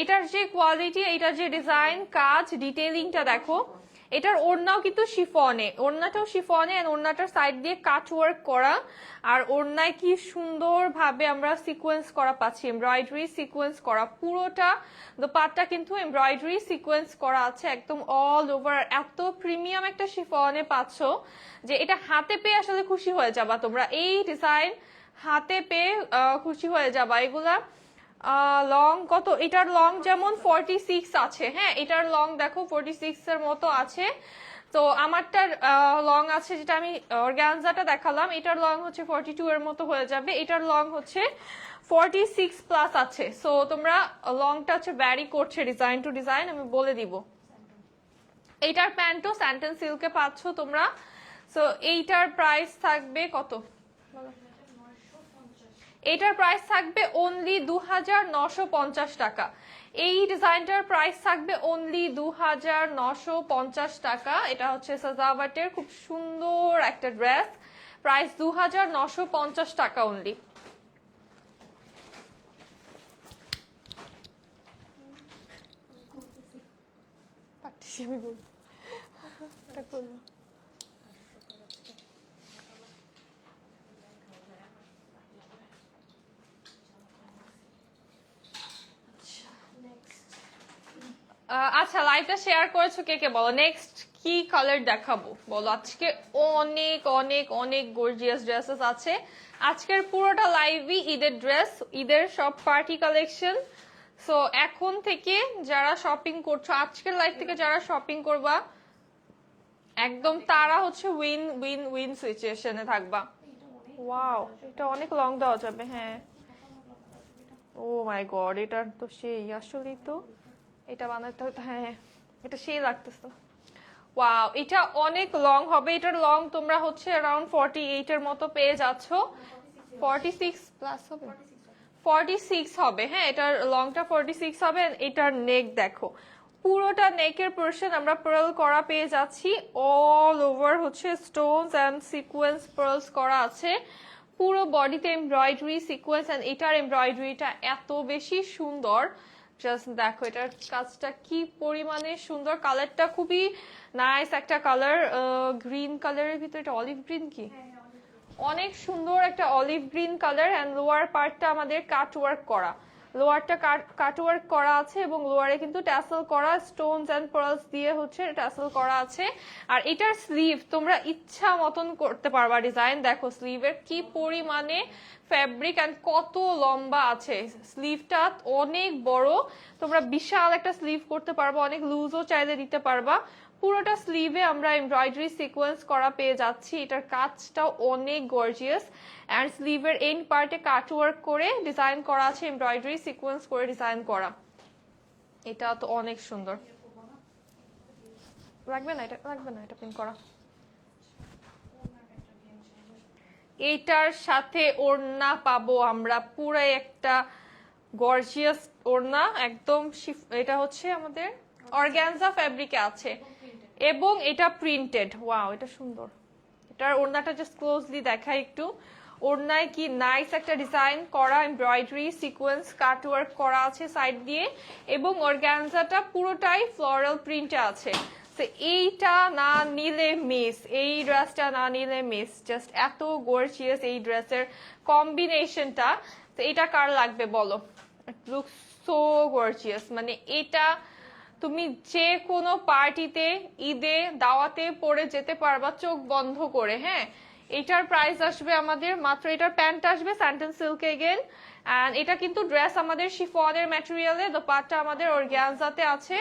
এটার যে কোয়ালিটি, এটার যে ডিজাইন, কাজ, ডিটেইলিংটা দেখো। এটার ওড়নাও কিন্তু শিফনে, ওড়নাটাও শিফনে, ওড়নাটার সাইড দিয়ে কাট ওয়ার্ক করা। আর ওড়নায় কি সুন্দর ভাবে আমরা সিকোয়েন্স করা পাচ্ছি, এমব্রয়ডারি সিকোয়েন্স করা পুরোটা। দোপাট্টা কিন্তু এমব্রয়ডারি সিকোয়েন্স করা আছে একদম অল ওভার। এত প্রিমিয়াম একটা শিফনে পাচ্ছ যে এটা হাতে পেয়ে আসলে খুশি হয়ে যাবা তোমরা। এই ডিজাইন হাতে পেয়ে খুশি হয়ে যাবা। এগুলা লং কত? এটার লং যেমন 46 আছে। হ্যাঁ, এটার লং দেখো 46 এর মতো আছে। তো আমারটার লং আছে, যেটা আমি অর্গানজাটা দেখালাম, এটার লং হচ্ছে 42 এর মতো হয়ে যাবে। এটার লং হচ্ছে 46 প্লাস আছে। সো তোমরা লংটা হচ্ছে ভ্যারি করছে ডিজাইন টু ডিজাইন, আমি বলে দিব। এইটার প্যান্টও স্যান্টেন সিল্কে পাচ্ছ তোমরা। সো এইটার প্রাইস থাকবে কত? এটার প্রাইস থাকবে অনলি 2950 টাকা। এই ডিজাইনটার প্রাইস থাকবে অনলি 2950 টাকা। এটা হচ্ছে সাজাওয়াটের খুব সুন্দর একটা ড্রেস, প্রাইস 2950 টাকা অনলি। আচ্ছা, লাইভটা শেয়ার করেছো কে কে বলো। নেক্সট কি কালার দেখাবো বলো। আজকে অনেক অনেক অনেক গর্জিয়াস ড্রেসেস আছে। আজকের পুরোটা লাইভই ঈদের ড্রেস, ঈদের সব পার্টি কালেকশন। সো এখন থেকে যারা শপিং করছো, আজকের লাইভ থেকে যারা শপিং করবা, একদম তারা হচ্ছে উইন উইন উইন সিচুয়েশনে থাকবা। ওয়াও, এটা অনেক লং দেওয়া যাবে। হ্যাঁ, ও মাই গড, এটা তো সেই আসলেই তো এটা বানাতে হতো। হ্যাঁ, এটা সেই লাগতেছে। ওয়াও, এটা অনেক লং হবে। এটার লং তোমরা হচ্ছে अराउंड 48 এর মতো পেয়ে যাচ্ছ। 46 প্লাস হবে, 46 হবে। হ্যাঁ, এটার লংটা 46 হবে। এটার নেক দেখো, পুরোটা নেকের পোরশন আমরা পার্ল করা পেয়ে যাচ্ছি। অল ওভার হচ্ছে স্টোনস এন্ড সিকোয়েন্স পার্লস করা আছে। পুরো বডিতে এমব্রয়ডারি সিকোয়েন্স, এন্ড এটার এমব্রয়ডারিটা এত বেশি সুন্দর। জাস্ট দেখো এটার কাজটা কি পরিমাণে সুন্দর, কালারটা খুবই নাইস একটা কালার, গ্রিন কালারের ভিতরে, এটা অলিভ গ্রিন কি, অনেক সুন্দর একটা olive green colour. And lower পার্টটা আমাদের কাট ওয়ার্ক করা, লোয়ারটা কাট ওয়ার্ক করা আছে এবং লোয়ারে কিন্তু ট্যাসেল করা, স্টোনস এন্ড পার্লস দিয়ে হচ্ছে ট্যাসেল করা আছে। আর এটার স্লিভ তোমরা ইচ্ছা মতন করতে পারবা ডিজাইন। দেখো স্লিভের কি পরিমাণে ফ্যাব্রিক এন্ড কত লম্বা আছে, স্লিভটা অনেক বড়, তোমরা বিশাল একটা স্লিভ করতে পারবা, অনেক লুজও চাইলে দিতে পারবা। পুরোটা স্লিভে আমরা এমব্রয়ডারি সিকোয়েন্স করা পেয়ে যাচ্ছি, এটার কাজটাও অনেক গর্জিয়াস। এন্ড স্লিভের এন্ড পার্টে কাট ওয়ার্ক করে ডিজাইন করা আছে, এমব্রয়ডারি সিকোয়েন্স করে ডিজাইন করা, এটা তো অনেক সুন্দর। লাগবে না, এটা লাগবে না, এটা পিন করা। এইটার সাথে ওড়না পাবো আমরা, পুরো একটা গর্জিয়াস ওড়না, একদম এটা হচ্ছে আমাদের অর্গানজা ফ্যাব্রিকে আছে এবং এটা প্রিন্টেড। ওয়াও, এটা সুন্দর। এটার ওড়নাটা জাস্ট ক্লোজলি দেখাই একটু, ওড়নায় কি নাইস একটা ডিজাইন করা, এমব্রয়ডারি সিকোয়েন্স কাট ওয়ার্ক করা আছে সাইড দিয়ে, এবং অর্গানজাটা পুরোটাই ফ্লোরাল প্রিন্টে আছে। তো এইটা না নিলে মিস, এই ড্রেসটা না নিলে মিস, জাস্ট এত গর্জিয়াস এই ড্রেসের কম্বিনেশনটা। তো এটা কার লাগবে বলো, লুক সো গর্জিয়াস, মানে এটা তুমি যে কোনো পার্টিতে, ঈদে, দাওয়াতে পরে যেতে পারবা চোখ বন্ধ করে। হ্যাঁ, এটার প্রাইস আসবে আমাদের মাত্র, এটার প্যান্ট আসবে স্যান্টেন সিল্ক এগেন, এন্ড এটা কিন্তু ড্রেস আমাদের শিফনের ম্যাটেরিয়ালে, দোপাট্টা আমাদের অর্গানজাতে আছে।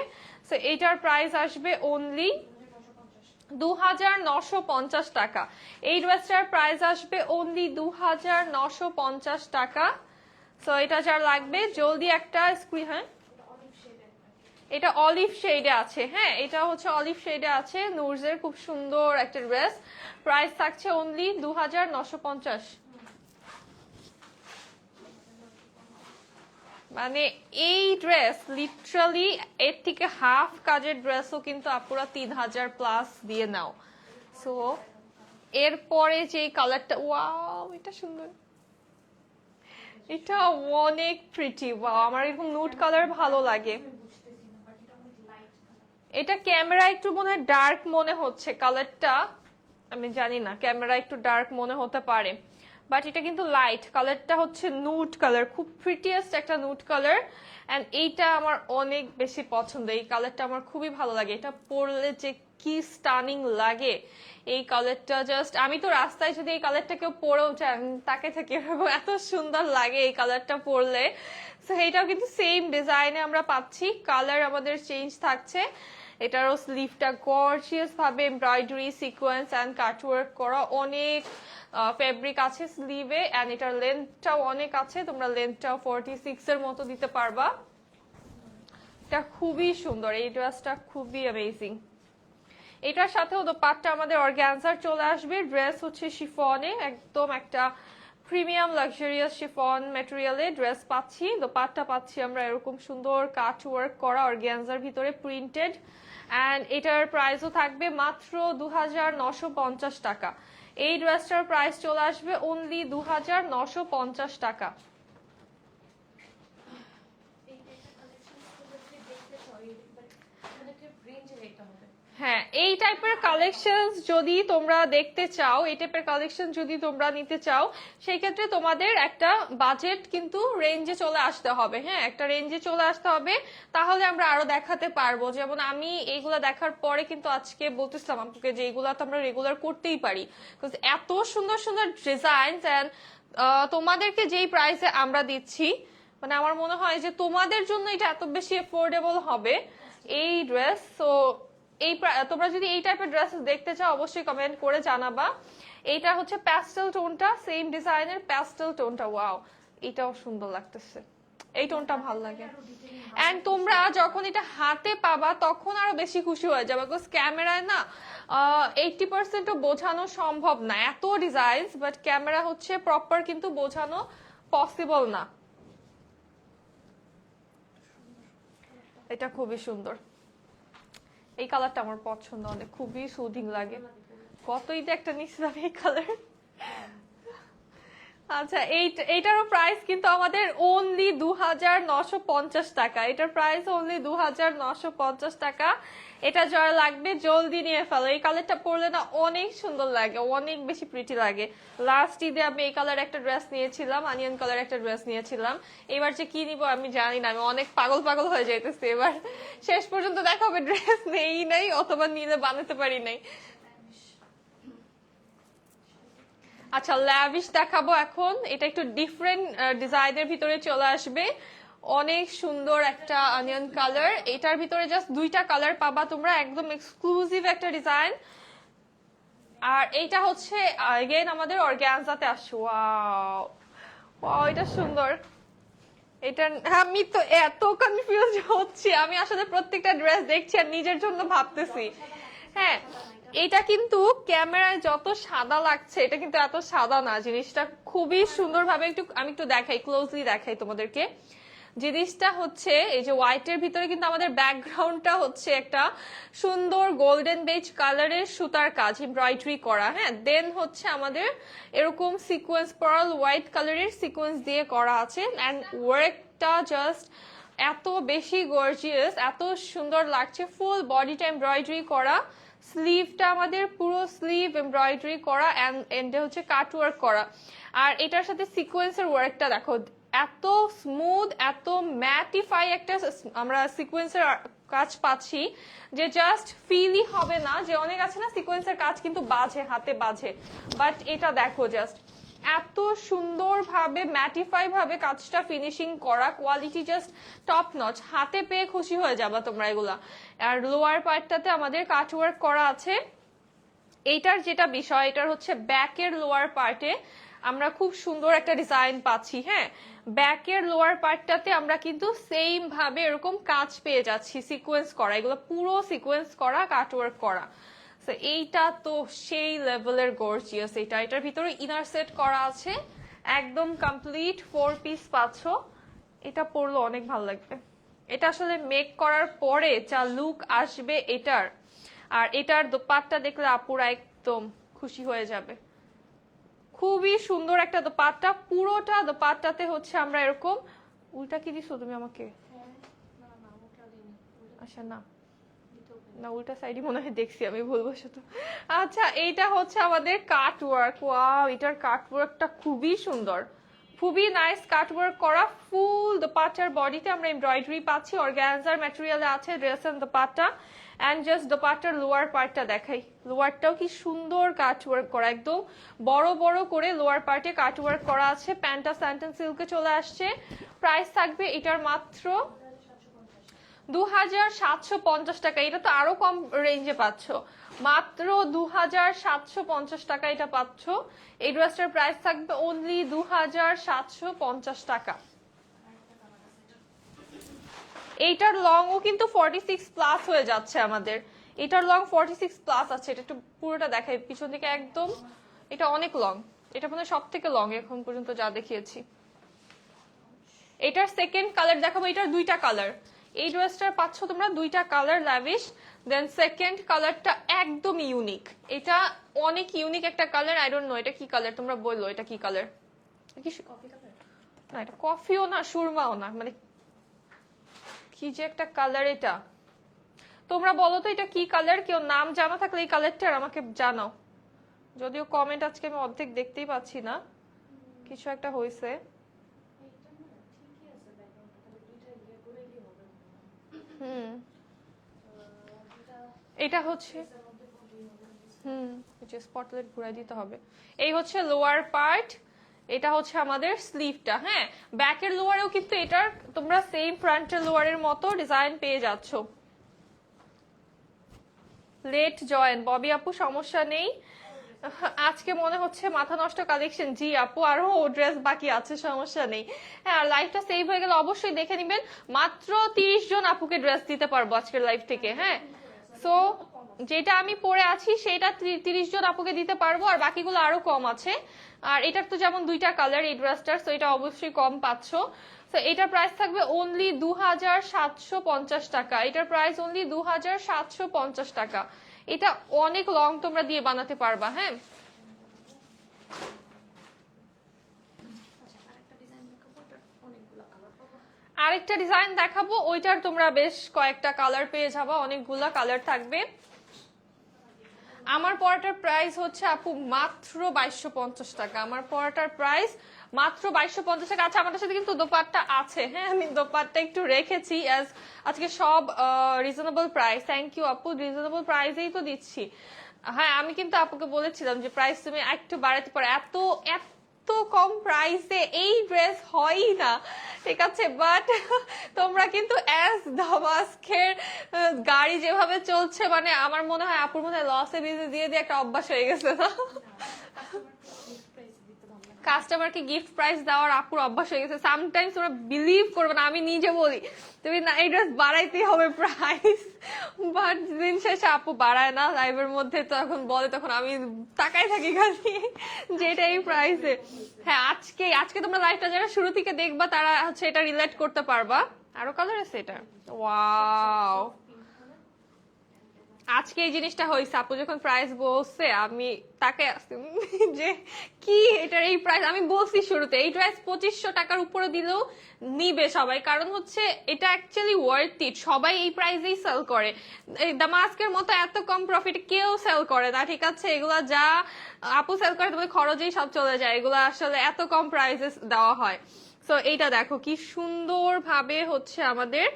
সো এটার প্রাইস আসবে অনলি 2950 টাকা। এই ড্রেসটার প্রাইস আসবে অনলি 2950 টাকা। সো এটা যার লাগবে জলদি একটা স্ক্রিন, হ্যাঁ এটা অলিভ শেডে আছে, হ্যাঁ এটা হচ্ছে অলিভ শেডে আছে, নুরজের খুব সুন্দর একটা ড্রেস, প্রাইস থাকছে অনলি 2950। মানে এই ড্রেস লিটারালি এর থেকে হাফ কাজের ড্রেসও কিন্তু আপুরা 3000 প্লাস দিয়ে নাও। সো এরপরে যে কালারটা, ওয়াও এটা সুন্দর, এটা অনেক প্রিটি। ওয়াও, আমার এরকম নুড কালার ভালো লাগে। এটা ক্যামেরা একটু মনে হয় ডার্ক মনে হচ্ছে কালারটা, আমি জানি না, ক্যামেরা একটু ডার্ক মনে হতে পারে, বাট এটা কিন্তু লাইট, কালারটা হচ্ছে নুড কালার, খুব প্রিটিয়েস্ট একটা নুড কালার। এন্ড এইটা আমার অনেক বেশি পছন্দ, এই কালারটা আমার খুবই ভালো লাগে, এটা পরলে যে কি স্টানিং লাগে এই কালারটা। জাস্ট আমি তো রাস্তায় যদি এই কালারটা কেউ পরেও তাকে থেকে এত সুন্দর লাগে এই কালারটা পরলে। সো এইটাও কিন্তু সেম ডিজাইনে আমরা পাচ্ছি, কালার আমাদের চেঞ্জ থাকছে। এটারও স্লিভটা গর্জিয়াস ভাবে এমব্রয়ডারি সিকোয়েন্স এন্ড কাটওয়ার্ক করা, অনেক ফেব্রিক আছে স্লিভে, এন্ড এটার লেন্থটাও অনেক আছে, তোমরা লেন্থটাও 46 এর মতো দিতে পারবা। এটা খুবই সুন্দর, এই ড্রেসটা খুবই অ্যামেজিং। এটার সাথেও দোপাট্টা আমাদের অর্গানজার চলে আসবে, ড্রেস হচ্ছে শিফনে, একদম একটা প্রিমিয়াম লাক্সারিয়াস শিফন ম্যাটেরিয়ালে ড্রেস পাচ্ছি, দোপাট্টা পাচ্ছি আমরা এরকম সুন্দর কাট ওয়ার্ক করা অর্গানজার ভিতরে প্রিন্টেড। এন্ড এটার প্রাইসও থাকবে মাত্র 2950 টাকা। এই ড্রেসটার প্রাইস চলে আসবে অনলি 2950 টাকা। হ্যাঁ, এই টাইপের কালেকশন যদি তোমরা দেখতে চাও, এই টাইপের কালেকশন যদি তোমরা নিতে চাও, সেই ক্ষেত্রে তোমাদের একটা বাজেট কিন্তু রেঞ্জে চলে আসতে হবে। হ্যাঁ, একটা রেঞ্জে চলে আসতে হবে, তাহলে আমরা আরো দেখাতে পারবো। যেমন আমি এইগুলা দেখার পরে কিন্তু আজকে বলতেছিলাম আপনাকে যে এইগুলা তো আমরা রেগুলার করতেই পারি, এত সুন্দর সুন্দর ডিজাইন এন্ড তোমাদেরকে যেই প্রাইসে আমরা দিচ্ছি, মানে আমার মনে হয় যে তোমাদের জন্য এটা এত বেশি এফোর্ডেবল হবে এই ড্রেস। সো এই তোমরা যদি এই টাইপের ড্রেস দেখতে চাও অবশ্যই কমেন্ট করে জানাবা। এইটা হচ্ছে প্যাস্টেল টোনটা, সেম ডিজাইনের প্যাস্টেল টোনটা, ওয়াও এটাও সুন্দর লাগতেছে, এই টোনটা ভালো লাগে। এন্ড তোমরা যখন এটা হাতে পাবা তখন আরো বেশি খুশি হয়ে যাবে, বিকজ ক্যামেরায় না 80%ও বোঝানো সম্ভব না এত ডিজাইন, বাট ক্যামেরা হচ্ছে প্রপার কিন্তু বোঝানো পসিবল না। এটা খুবই সুন্দর, এই কালারটা আমার পছন্দ অনেক, খুবই সুদিং লাগে। কতই তো একটা নিচ্ছিলাম এই কালার, আচ্ছা, এইটারও প্রাইস কিন্তু আমাদের অনলি 2950 টাকা। এটার প্রাইস অনলি 2950 টাকা। এটা যারা লাগবে জলদি নিয়ে ফেলো। এই কালারটা পরলে না অনেক সুন্দর লাগে, অনেক বেশি প্রিটি লাগে। লাস্ট ঈদে আমি এই কালার একটা ড্রেস নিয়েছিলাম, অনিয়ন কালার একটা ড্রেস নিয়েছিলাম। এবার যে কি নিবো আমি জানি না, আমি অনেক পাগল পাগল হয়ে যাইতেছি এবার। শেষ পর্যন্ত দেখা হবে ড্রেস নেই নাই, অথবা নিলে বানাতে পারি নাই। আচ্ছা, ল্যাভিশ দেখাবো এখন। এটা একটু ডিফারেন্ট ডিজাইনের ভিতরে চলে আসবে। অনেক সুন্দর একটা অনিয়ন কালার। এটার ভিতরে জাস্ট দুইটা কালার পাবা তোমরা, একদম এক্সক্লুসিভ একটা ডিজাইন। আর এইটা হচ্ছে এগেইন আমাদের অর্গানজাতে আসছে। ওয়াও ওয়াও, এটা সুন্দর। এটা আমি তো এত কনফিউজ হচ্ছি, আমি আসলে প্রত্যেকটা ড্রেস দেখছি আর নিজের জন্য ভাবতেছি। হ্যাঁ, এটা কিন্তু ক্যামেরায় যত সাদা লাগছে এটা কিন্তু এত সাদা না। জিনিসটা খুবই সুন্দরভাবে আমি একটু দেখাই, ক্লোজলি দেখাই তোমাদেরকে। জিনিসটা হচ্ছে এই যে হোয়াইটের ভিতরে কিন্তু আমাদের ব্যাকগ্রাউন্ডটা হচ্ছে একটা সুন্দর গোল্ডেন বেজ কালারের সুতার কাজ এমব্রয়ডারি করা। হ্যাঁ, দেন হচ্ছে আমাদের এরকম সিকোয়েন্স, পার্ল হোয়াইট কালারের সিকোয়েন্স দিয়ে করা আছে। অ্যান্ড ওয়ার্কটা জাস্ট এত বেশি গর্জিয়াস, এত সুন্দর লাগছে। ফুল বডিটা এমব্রয়ডারি করা, স্লিভটা আমাদের পুরো স্লিভ এমব্রয়ডারি করা, এন্ড এন্ডে হচ্ছে কাট ওয়ার্ক করা। আর এটার সাথে সিকোয়েন্সের ওয়ার্কটা দেখো, এত স্মুথ, এত ম্যাটিফাই একটা আমরা সিকোয়েন্সের কাজ পাচ্ছি যে জাস্ট ফিলই হবে না যে, অনেক আছে না সিকোয়েন্সের কাজ কিন্তু বাজে, হাতে বাজে, বাট এটা দেখো জাস্ট এত সুন্দরভাবে ম্যাটিফাই ভাবে কাজটা ফিনিশিং করা, কোয়ালিটি জাস্ট টপ নচ। হাতে পেয়ে খুশি হয়ে যাবা তোমরা এগুলা। আর লোয়ার পার্টটাতে আমাদের কাট ওয়ার্ক করা আছে। এইটার যেটা বিষয়, এটার হচ্ছে ব্যাকের লোয়ার পার্টে আমরা খুব সুন্দর একটা ডিজাইন পাচ্ছি। হ্যাঁ, ব্যাকের লোয়ার পার্টটাতে আমরা কিন্তু সেম ভাবে এরকম কাজ পেয়ে যাচ্ছি, সিকোয়েন্স করা, এগুলো পুরো সিকোয়েন্স করা, কাটওয়ার্ক করা। এইটা তো সেই লেভেলের গর্জিয়াস। এটার ভিতরে ইনার সেট করা আছে, একদম কমপ্লিট 4 পিস পাচ্ছ। এটা পরলে অনেক ভালো লাগবে। এটা আসলে মেক করার পরে যা লুক আসবে এটার, আর এটার দোপাট্টা দেখলে আপুরা একদম খুশি হয়ে যাবে। খুবই সুন্দর একটা দোপাট্টা, পুরোটা দোপাট্টাতে হচ্ছে আমরা এরকম। উল্টা কি দিছো তুমি আমাকে? আচ্ছা, না না, উল্টা সাইডে মনে হয় দেখছি আমি, ভুলবশত। আচ্ছা, এইটা হচ্ছে আমাদের কাট ওয়ার্ক। ওয়াও, এটার কাট ওয়ার্কটা খুবই সুন্দর, খুবই নাইস কাট ওয়ার্ক করা। ফুল দোপাট্টার বডিতে আমরা এমব্রয়ডারি পাচ্ছি, অর্গানজার ম্যাটেরিয়ালে আছে dress and dupatta. And just দোপাট্টার লোয়ার পার্টটা দেখাই, লোয়ারটাও কি সুন্দর কাট ওয়ার্ক করা, একদম বড় বড় করে লোয়ার পার্টে কাট ওয়ার্ক করা আছে। প্যান্টটা স্যান্টেন সিল্কে চলে আসছে। প্রাইস থাকবে এটার মাত্র 2750 টাকা। এটা তো আরো কম রেঞ্জে পাচ্ছ, মাত্র 2750 টাকা এটা পাচ্ছ। এই ড্রেসটার প্রাইস থাকবে অনলি 2750 টাকা। এইটার লংও কিন্তু 46 প্লাস হয়ে যাচ্ছে আমাদের। এটার লং 46 প্লাস আছে। এটা একটু পুরোটা দেখাই পিছন থেকে একদম, এটা অনেক লং। এটা মানে সব থেকে লং এখন পর্যন্ত যা দেখিয়েছি। এটার সেকেন্ড কালার দেখাবো। এটার দুইটা কালার, এই ড্রেসটার পাচ্ছ তোমরা দুইটা কালার ল্যাভিশ। দেন সেকেন্ড কালারটা একদম ইউনিক, এটা অনেক ইউনিক একটা কালার। আই ডোন্ট নো এটা কি কালার, তোমরা বললো এটা কি কালার। না, এটা কফিও না, সুরমাও না, মানে কি যে একটা কালার। এটা তোমরা বলো তো এটা কি কালার, কেউ নাম জানা থাকলে এই কালারটার আমাকে জানাও। যদিও কমেন্ট আজকে আমি অর্ধেক দেখতেই পাচ্ছি না, কিছু একটা হয়েছে। এটা হচ্ছে স্পটলাইট ঘুরাই দিতে হবে। এই হচ্ছে লোয়ার পার্ট, এটা হচ্ছে আমাদের স্লিভটা। হ্যাঁ, ব্যাকের লোয়ারেও কিন্তু এটার তোমরা সেম ফ্রন্টের লোয়ারের মতো ডিজাইন পেয়ে যাচ্ছ। লেট জয়েন ববি আপু, সমস্যা নেই। আজকে মনে হচ্ছে মাথা নষ্ট কালেকশন। জি আপু, আরো ড্রেস বাকি আছে, সমস্যা নেই। হ্যাঁ, আর লাইভটা সেভ হয়ে গেলে অবশ্যই দেখে নিবেন। মাত্র 30 জন আপুকে ড্রেস দিতে পারবো আজকের লাইভ থেকে। হ্যাঁ, সো যেটা আমি পরে আছি সেটা 30 জন আপুকে দিতে পারবো, আর বাকিগুলো আরো কম আছে। আর এটার তো যেমন দুইটা কালার এই ড্রেসটার, সো এটা অবশ্যই কম পাচ্ছ। তো এটার প্রাইস থাকবে অনলি 2750 টাকা। এটার প্রাইস অনলি 2750 টাকা। এটা অনেক লং তোমরা দিয়ে বানাতে পারবা। হ্যাঁ, আরেকটা ডিজাইন দেখাবো, ওইটার তোমরা বেশ কয়েকটা কালার পেয়ে যাবা, অনেকগুলা কালার থাকবে। আমার পরাটার প্রাইস হচ্ছে আপু মাত্র 2250 টাকা। আমার পরাটার প্রাইস মাত্র 2250 টাকা। আচ্ছা, আমাদের সাথে কিন্তু দোপাট্টা আছে, হ্যাঁ আমি দোপাট্টা একটু রেখেছি, আজকে সব রিজনেবল প্রাইস। থ্যাংক ইউ আপু, রিজনেবল প্রাইসেই তো দিচ্ছি। হ্যাঁ, আমি কিন্তু আপুকে বলেছিলাম যে প্রাইস তুমি একটু বাড়াতে পারো, এত এত কম প্রাইসে এই ড্রেস হয়ই না, ঠিক আছে। বাট তোমরা কিন্তু দামাস্কের গাড়ি যেভাবে চলছে, মানে আমার মনে হয় আপুর মনে হয় লসে বিজে দিয়ে দিয়ে একটা অভ্যাস হয়ে গেছে না, কাস্টমারকে গিফট প্রাইস দেওয়ার আপুর অভ্যাস হয়ে গেছে। সামটাইমস তোমরা বিলিভ করবে না, আমি নিজে বলি তুমি না এই ড্রেস বাড়াইতেই হবে প্রাইস, বাট দিন শেষে আপু বাড়ায় না, লাইভের মধ্যে তখন বলে, তখন আমি তাকাই থাকি খালি যেটা এই প্রাইসে। হ্যাঁ, আজকে তোমরা লাইভটা যারা শুরু থেকে দেখবা তারা হচ্ছে এটা রিলেট করতে পারবা। আরো কালার আছে এটা, ওয়াও। আজকে এই জিনিসটা হয়েছে, আপু যখন প্রাইস বলছে আমি তাকে আসছি যে কি এটার এই প্রাইস। আমি বলছি শুরুতে এই ড্রেস 2500 টাকার উপরে দিলেও নিবে সবাই, কারণ হচ্ছে এটা অ্যাকচুয়ালি ওয়ার্থ ইট, সবাই এই প্রাইসেই সেল করে। এই দামাস্কের মতো এত কম প্রফিট কেউ সেল করে না, ঠিক আছে। এগুলা যা আপু সেল করে তোমাদের খরচেই সব চলে যায়, এগুলা আসলে এত কম প্রাইসে দেওয়া হয়। সো এইটা দেখো কি সুন্দর ভাবে হচ্ছে আমাদের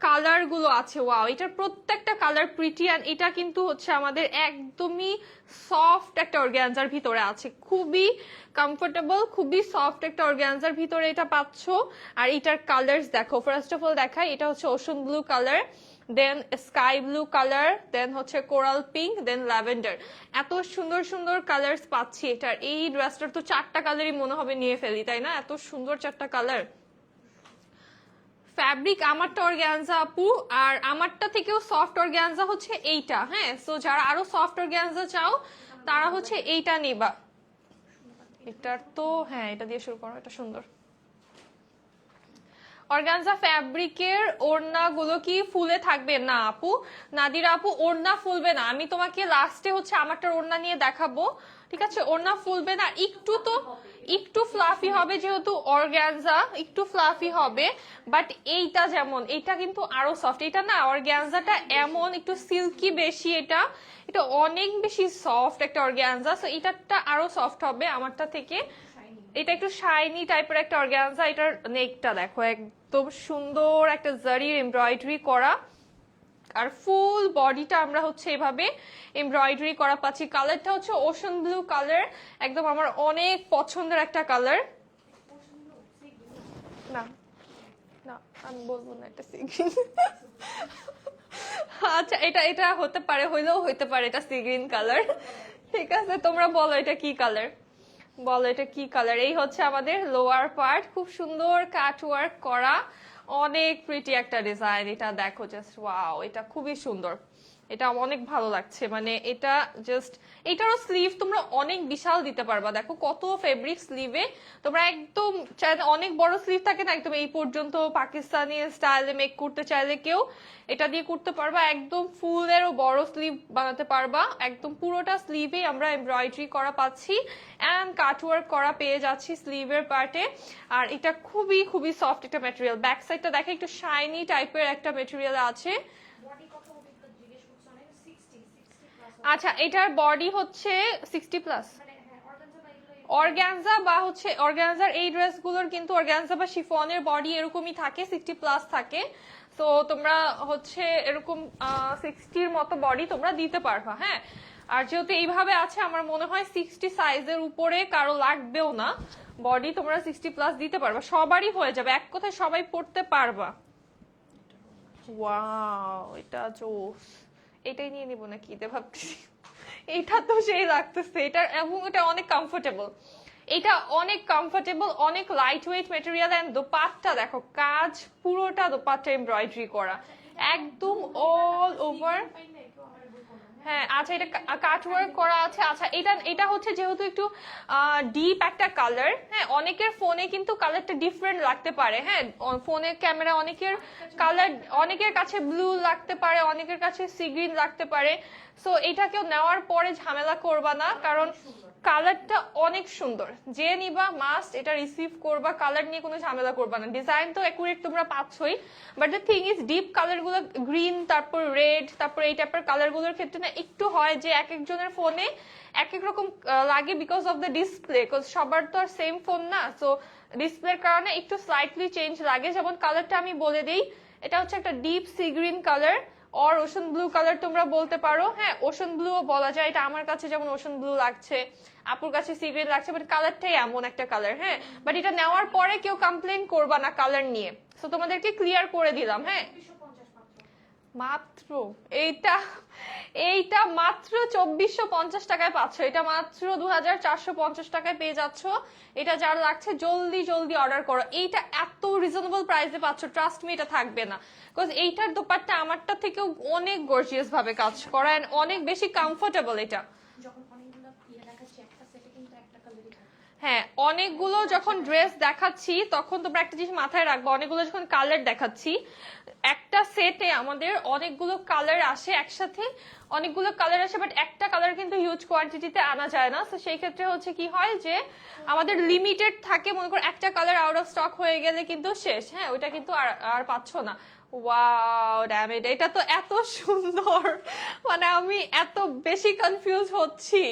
কালার গুলো আছে, ওয়াও। এটার প্রত্যেকটা কালার প্রিটি, অ্যান্ড এটা কিন্তু হচ্ছে আমাদের একদমই সফট একটা অর্গানজার ভিতরে আছে, খুবই কমফোর্টেবল, খুবই সফট একটা অর্গানজার ভিতরে এটা পাচ্ছ। আর এটার কালার্স দেখো, ফার্স্ট অফ অল দেখাই, এটা হচ্ছে ওশন ব্লু কালার, দেন স্কাই ব্লু কালার, দেন হচ্ছে কোরাল পিঙ্ক, দেন ল্যাভেন্ডার। এত সুন্দর সুন্দর কালার্স পাচ্ছি এটার। এই ড্রেসটার তো 4টা কালারই মনে হবে নিয়ে ফেলি, তাই না? এত সুন্দর 4টা কালার। ফ্যাব্রিক আমারটা অর্গানজা আপু, আর আমারটা থেকেও সফট অর্গানজা হচ্ছে এইটা, হ্যাঁ। সো যারা আরো সফট অর্গানজা চাও তারা হচ্ছে এইটা নিবা। এটার তো হ্যাঁ, এটা দিয়ে শুরু করো, এটা সুন্দর। অর্গানজা ফ্যাব্রিকের ওড়না গুলো কি ফুলে থাকবে? না আপু, নাদিরা আপু, ওড়না ফুলবে না। আমি তোমাকে লাস্টে হচ্ছে আমারটার ওড়না নিয়ে দেখাবো, ঠিক আছে। ওড়না ফুলবে না, একটু ফ্লাফি হবে, যেহেতু অর্গানজা একটু ফ্লাফি হবে। বাট এইটা যেমন, এটা কিন্তু আরো সফট। এটা না অর্গানজাটা এমন একটু সিল্কি বেশি, এটা অনেক বেশি সফট একটা অর্গানজা। সো এটাটা আরো সফট হবে আমারটা থেকে। এটা একটু শাইনি টাইপের একটা অর্গানজা। এটার নেকটা দেখো, একদম সুন্দর একটা জারির এমব্রয়ডারি করা, আর ফুল বডিটা আমরা হচ্ছে এভাবে এমব্রয়ডারি করা পাচ্ছি। কালারটা হচ্ছে ওশন ব্লু কালার, একদম আমার অনেক পছন্দের একটা কালার। না না, আমি বলবো না এটা সি গ্রিন। আচ্ছা, এটা হতে পারে, হইলেও হইতে পারে এটা সি গ্রিন কালার, ঠিক আছে। তোমরা বলো এটা কি কালার, বলো এটা কি কালার। এই হচ্ছে আমাদের লোয়ার পার্ট, খুব সুন্দর কাট ওয়ার্ক করা, অনেক প্রিটি একটা ডিজাইন। এটা দেখো জাস্ট ওয়াও, এটা খুবই সুন্দর, এটা অনেক ভালো লাগছে। মানে এটা জাস্ট, এটারও স্লিভ তোমরা অনেক বিশাল দিতে পারবা। দেখো কত ফেব্রিক স্লিভে, তোমরা একদম চাইলে অনেক বড় স্লিভ থাকে না, একদম এই পর্যন্ত পাকিস্তানি স্টাইলে মেক করতে চাইলে কেউ এটা দিয়ে করতে পারবা। একদম ফুলেরও বড় স্লিভ বানাতে পারবা, একদম পুরোটা স্লিভে আমরা এমব্রয়ডারি করা পাচ্ছি অ্যান্ড কাটওয়ার্ক করা পেয়ে যাচ্ছি স্লিভের পার্টে। আর এটা খুবই খুবই সফট একটা ম্যাটেরিয়াল। ব্যাক সাইডটা দেখে একটু শাইনি টাইপের একটা ম্যাটেরিয়াল আছে। আচ্ছা, এটার বডি হচ্ছে 60 প্লাস। অর্গানজা বা হচ্ছে অর্গানজার এই ড্রেসগুলোর কিন্তু অর্গানজা বা শিফনের বডি এরকমই থাকে, 60 প্লাস থাকে। তো তোমরা হচ্ছে এরকম 60-র মতো বডি তোমরা দিতে পারবা, হ্যাঁ। আর যেহেতু এইভাবে আছে, আমার মনে হয় 60 সাইজের উপরে কারো লাগবেও না, বডি তোমরা 60 প্লাস দিতে পারবা, সবারই হয়ে যাবে, এক কথায় সবাই পড়তে পারবা। ওয়াও, এটা জোস। এটাই নিয়ে নিব নাকি এটা ভাবতেছি, এটা তো সেই লাগতেছে এটা, এবং এটা অনেক কমফোর্টেবল, এটা অনেক কমফোর্টেবল, অনেক light weight material. And dupatta দেখো, কাজ পুরোটা দোপাট্টা এমব্রয়ডারি করা, একদম অল ওভার। হ্যাঁ, আচ্ছা, এটা কাটওয়ার্ক করা আছে। আচ্ছা, এটা হচ্ছে যেহেতু একটু ডিপ একটা কালার, হ্যাঁ, অনেকের ফোনে কিন্তু কালারটা ডিফারেন্ট লাগতে পারে, হ্যাঁ। ফোনের ক্যামেরা অনেকের কালার, অনেকের কাছে ব্লু লাগতে পারে, অনেকের কাছে সি গ্রিন লাগতে পারে। সো এটা কেউ নেওয়ার পরে ঝামেলা করবা না, কারণ কালারটা অনেক সুন্দর। যে নিবা মাস্ট এটা রিসিভ করবা, কালার নিয়ে কোনো ঝামেলা করবা না। ডিজাইন তো অ্যাকুরেট তোমরা পাচ্ছই, but the thing is deep colour গুলো, গ্রিন, তারপর রেড, তারপর এই টাইপের কালার গুলোর ক্ষেত্রে না একটু হয় যে এক একজনের ফোনে এক এক রকম লাগে, বিকজ অফ দ্য ডিসপ্লে, সবার তো আর সেম ফোন না। সো ডিসপ্লের কারণে একটু স্লাইটলি চেঞ্জ লাগে। যেমন কালারটা আমি বলে দিই, এটা হচ্ছে একটা deep sea green colour or ocean blue colour তোমরা বলতে পারো। হ্যাঁ, ওশান ব্লুও বলা যায়, এটা আমার কাছে যেমন ওশান ব্লু লাগছে, আপুর কাছে সি গ্রিন লাগছে, বাট কালারটাই এমন একটা কালার। হ্যাঁ, বাট এটা নেওয়ার পরে কেউ কমপ্লেন করবা না কালার নিয়ে। সো তোমাদেরকে ক্লিয়ার করে দিলাম। হ্যাঁ, মাত্র এইটা এইটা মাত্র 2450 টাকায় পাচ্ছ। এটা মাত্র 2450 টাকায় পেয়ে যাচ্ছ। এটা যার লাগছে জলদি জলদি অর্ডার করো। এইটা এত রিজনেবল প্রাইসে পাচ্ছ, ট্রাস্ট মি এটা থাকবে না। বিকজ এইটার দোপাট্টা আমারটা থেকেও অনেক গর্জিয়াস ভাবে কাজ করা, এন্ড অনেক বেশি কমফোর্টেবল। এটা হ্যাঁ, অনেকগুলো যখন ড্রেস দেখাচ্ছি তখন তোমরা একটা জিনিস মাথায় রাখবো, অনেকগুলো যখন কালার দেখাচ্ছি, একটা সেটে আমাদের অনেকগুলো কালার আসে একসাথে, অনেকগুলো কালার আসে, বাট একটা কালার কিন্তু হিউজ কোয়ান্টিটিতে আনা যায় না। তো সেই ক্ষেত্রে হচ্ছে কি হয় যে আমাদের লিমিটেড থাকে, মনে করো একটা কালার আউট অফ স্টক হয়ে গেলে কিন্তু শেষ। হ্যাঁ, ওইটা কিন্তু আর পাচ্ছ না। ওয়াও ড্যাম ইট, এটা তো এত সুন্দর, মানে আমি এত বেশি কনফিউজ হচ্ছি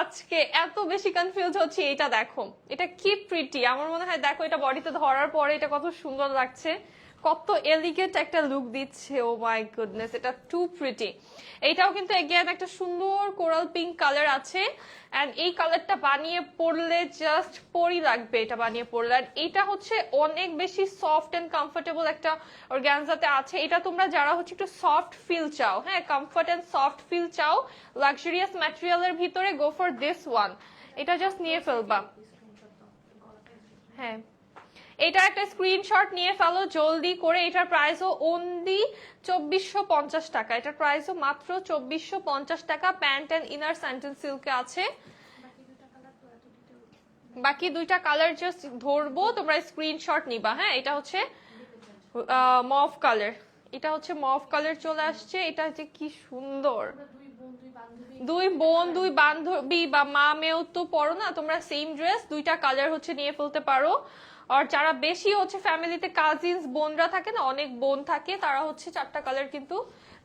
আজকে, এত বেশি কনফিউজ হচ্ছি। এটা দেখো, এটা কি প্রিটি, আমার মনে হয় দেখো এটা বডিতে ধরার পরে এটা কত সুন্দর লাগছে, কত এলিগেন্ট একটা লুক দিচ্ছে। ও মাই গুডনেস, এটা টু প্রিটি। এইটাও কিন্তু এগেইন একটা সুন্দর কোরাল পিঙ্ক কালার আছে, এন্ড এই কালারটা বানিয়ে পরলে জাস্ট পরি লাগবে এটা বানিয়ে পরলে। আর এটা হচ্ছে অনেক বেশি সফট এন্ড কমফোর্টেবল একটা অর্গানজাতে আছে। এটা তোমরা যারা হচ্ছে একটু সফট ফিল চাও, হ্যাঁ কমফোর্ট এন্ড সফট ফিল চাও লাক্সারিয়াস ম্যাটেরিয়ালের ভিতরে, গো ফর দিস ওয়ান। এটা জাস্ট নিয়ে ফেলবা। হ্যাঁ, এটা একটা স্ক্রিনশট নিয়ে ফেলো জলদি করে। এটার প্রাইসও অনলি 2450 টাকা। এটার প্রাইসও মাত্র 2450 টাকা। প্যান্ট এন্ড ইনার স্যান্টেন সিল্কে আছে। বাকি দুইটা কালার জাস্ট ধরবো, তোমরা স্ক্রিনশট নিবা। হ্যাঁ, এটা হচ্ছে মভ কালার, এটা হচ্ছে মভ কালার চলে আসছে। এটা হচ্ছে কি সুন্দর, দুই বোন দুই বান্ধবী বা মা মেয়েও তো পরো না তোমরা সেম ড্রেস, দুইটা কালার হচ্ছে নিয়ে ফেলতে পারো। আর যারা বেশি হচ্ছে ফ্যামিলিতে কাজিনস বোনরা থাকে না, অনেক বোন থাকে, তারা হচ্ছে চারটা কালার কিন্তু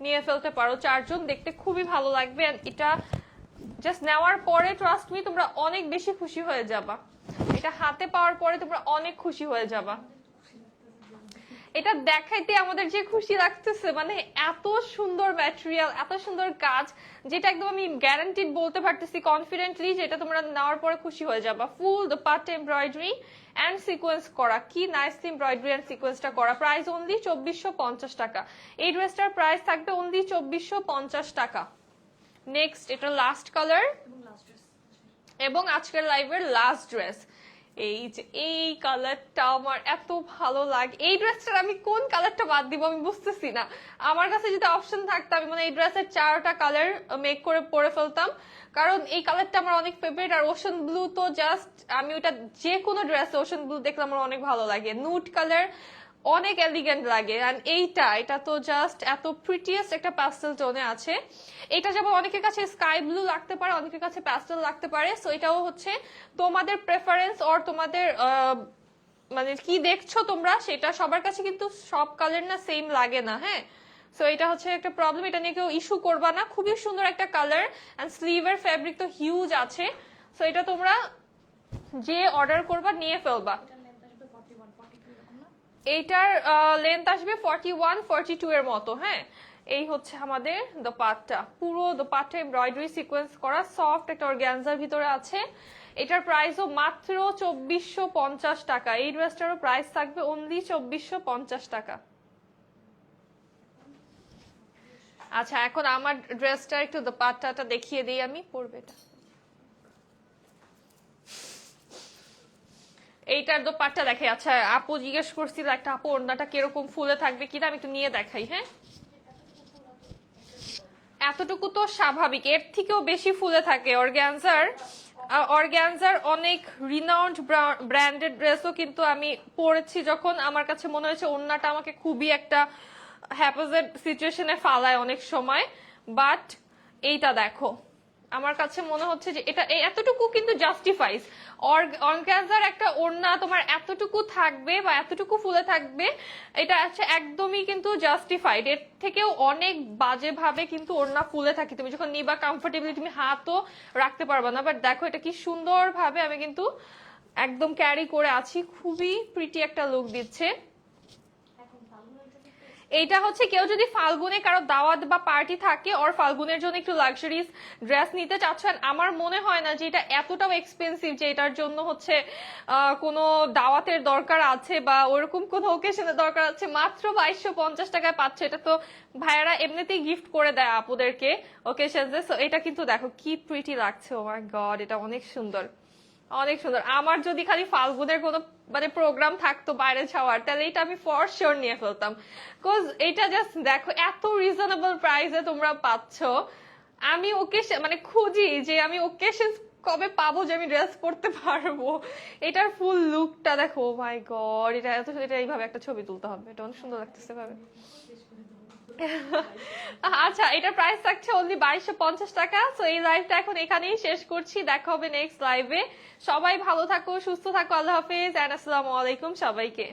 নিয়ে ফেলতে পারো, চারজন দেখতে খুবই ভালো লাগবে। এটা জাস্ট নেওয়ার পরে ট্রাস্ট মি তোমরা অনেক বেশি খুশি হয়ে যাবা। এটা হাতে পাওয়ার পরে তোমরা অনেক খুশি হয়ে যাবা। এটা দেখাইতে আমাদের যে খুশি লাগতেছে, মানে এত সুন্দর ম্যাটেরিয়াল, এত সুন্দর কাজ, যেটা একদম আমি গ্যারান্টিড বলতে পারতেছি কনফিডেন্টলি যে এটা তোমরা নেওয়ার পরে খুশি হয়ে যাবা। ফুল দোপাট্টা এমব্রয়ডারি এন্ড সিকোয়েন্স করা, কি নাইস এমব্রয়ডারি এন্ড সিকোয়েন্সটা করা। প্রাইস অনলি 2450 টাকা। এই ড্রেসটার প্রাইস থাকবে অনলি 2450 টাকা। নেক্সট, এটা লাস্ট কালার এবং আজকের লাইভের লাস্ট ড্রেস। এই যে এই কালারটা আমার এত ভালো লাগে। এই ড্রেসটার আমি কোন কালারটা বাদ দিব আমি বুঝতেছি না। আমার কাছে যদি অপশন থাকতো আমি মানে এই ড্রেসের 4টা কালার মেক করে পরে ফেলতাম, কারণ এই কালারটা আমার অনেক ফেভারিট। আর ওশান ব্লু তো জাস্ট আমি ওটা যে কোনো ড্রেসে ওশান ব্লু দেখলে আমার অনেক ভালো লাগে। নুড কালার অনেক এলিগেন্ট লাগে। আর এটা তো জাস্ট এত প্রিটিয়েস্ট একটা প্যাস্টেল টোনে আছে। এটা যেমন অনেকের কাছে স্কাই ব্লু লাগতে পারে, অনেকের কাছে প্যাস্টেল লাগতে পারে। সো এটাও হচ্ছে তোমাদের প্রেফারেন্স অর তোমাদের মানে কি দেখছো তোমরা সেটা, সবার কাছে কিন্তু সব কালার না সেম লাগে না। হ্যাঁ, সো এটা হচ্ছে একটা প্রবলেম, এটা নিয়ে কেউ ইস্যু করবা না। খুবই সুন্দর একটা কালার, এন্ড স্লিভের ফেব্রিক তো হিউজ আছে। সো এটা তোমরা যে অর্ডার করবা নিয়ে ফেলবা। এইটার লেন্থ আসবে 41-42 এর মতো। হ্যাঁ, এই হচ্ছে আমাদের দোপাট্টা, পুরো দোপাট্টা এমব্রয়ডারি সিকোয়েন্স করা, সফট একটা অর্গানজার ভিতরে আছে। এটার প্রাইসও মাত্র 2450 টাকা। এই ড্রেসটারও প্রাইস থাকবে অনলি 2450 টাকা। আচ্ছা, এখন আমার ড্রেসটা একটু দোপাট্টাটা দেখিয়ে দিই, আমি পরবে এটা। এইটার দোপাট্টা দেখে। আচ্ছা, আপু জিজ্ঞেস করছিল একটা আপু ওড়নাটা কিরকম ফুলে থাকবে কিনা, আমি একটু নিয়ে দেখাই। হ্যাঁ, এতটুকু তো স্বাভাবিক, এর থেকেও বেশি ফুলে থাকে। অর্গ্যানজার অনেক রিনাউন্ড ব্র্যান্ডেড ড্রেসও কিন্তু আমি পরেছি, যখন আমার কাছে মনে হয়েছে ওড়নাটা আমাকে খুবই একটা হ্যাপোজেড সিচুয়েশনে ফালায় অনেক সময়। বাট এইটা দেখো, আমার কাছে মনে হচ্ছে যে এটা এতটুকু কিন্তু জাস্টিফাইজ। অর্গানজার একটা ওড়না তোমার এতটুকু থাকবে বা এতটুকু ফুলে থাকবে, এটা হচ্ছে একদমই কিন্তু জাস্টিফাইড। এর থেকেও অনেক বাজে ভাবে কিন্তু ওড়না ফুলে থাকে, তুমি যখন নিবা কমফোর্টেবলি তুমি হাতও রাখতে পারবে না। বাট দেখো এটা কি সুন্দর ভাবে আমি কিন্তু একদম ক্যারি করে আছি, খুবই প্রিটি একটা লুক দিচ্ছে। এইটা হচ্ছে কেউ যদি ফাল্গুনে কারো দাওয়াত বা পার্টি থাকে ওর ফাল্গুনের জন্য একটু লাক্সারিস ড্রেস নিতে চাচ্ছেন, আমার মনে হয় না যে এটা এতটাও এক্সপেন্সিভ যে এটার জন্য হচ্ছে কোনো দাওয়াতের দরকার আছে বা ওরকম কোনো ওকেশনের দরকার আছে। মাত্র 2250 টাকায় পাচ্ছে। এটা তো ভাইয়ারা এমনিতেই গিফট করে দেয় আপুদেরকে ওকেশনসে। সো এটা কিন্তু দেখো কি প্রিটি লাগছে, ও মাই গড, এটা অনেক সুন্দর, অনেক সুন্দর। আমার যদি খালি ফাল্গুনের কোনো মানে প্রোগ্রাম থাকতো বাইরে যাওয়ার, তাহলে এটা আমি ফর শিওর নিয়ে ফেলতাম। বিকজ এটা জাস্ট দেখো এত রিজনেবল প্রাইসে তোমরা পাচ্ছ। আমি ওকেশন মানে খুঁজি যে আমি ওকেশন কবে পাবো যে আমি ড্রেস পরতে পারবো। এটার ফুল লুকটা দেখো, মাই গড, এটা এত, এটা এইভাবে একটা ছবি তুলতে হবে, এটা অনেক সুন্দর লাগতেছে ভাবে। আচ্ছা, এটার প্রাইস থাকছে অনলি 2250 টাকা। সো এই লাইভটা এখন এখানেই শেষ করছি, দেখা হবে নেক্সট লাইভে। সবাই ভালো থাকো, সুস্থ থাকো, আল্লাহ হাফেজ এন্ড আসসালামু আলাইকুম সবাইকে।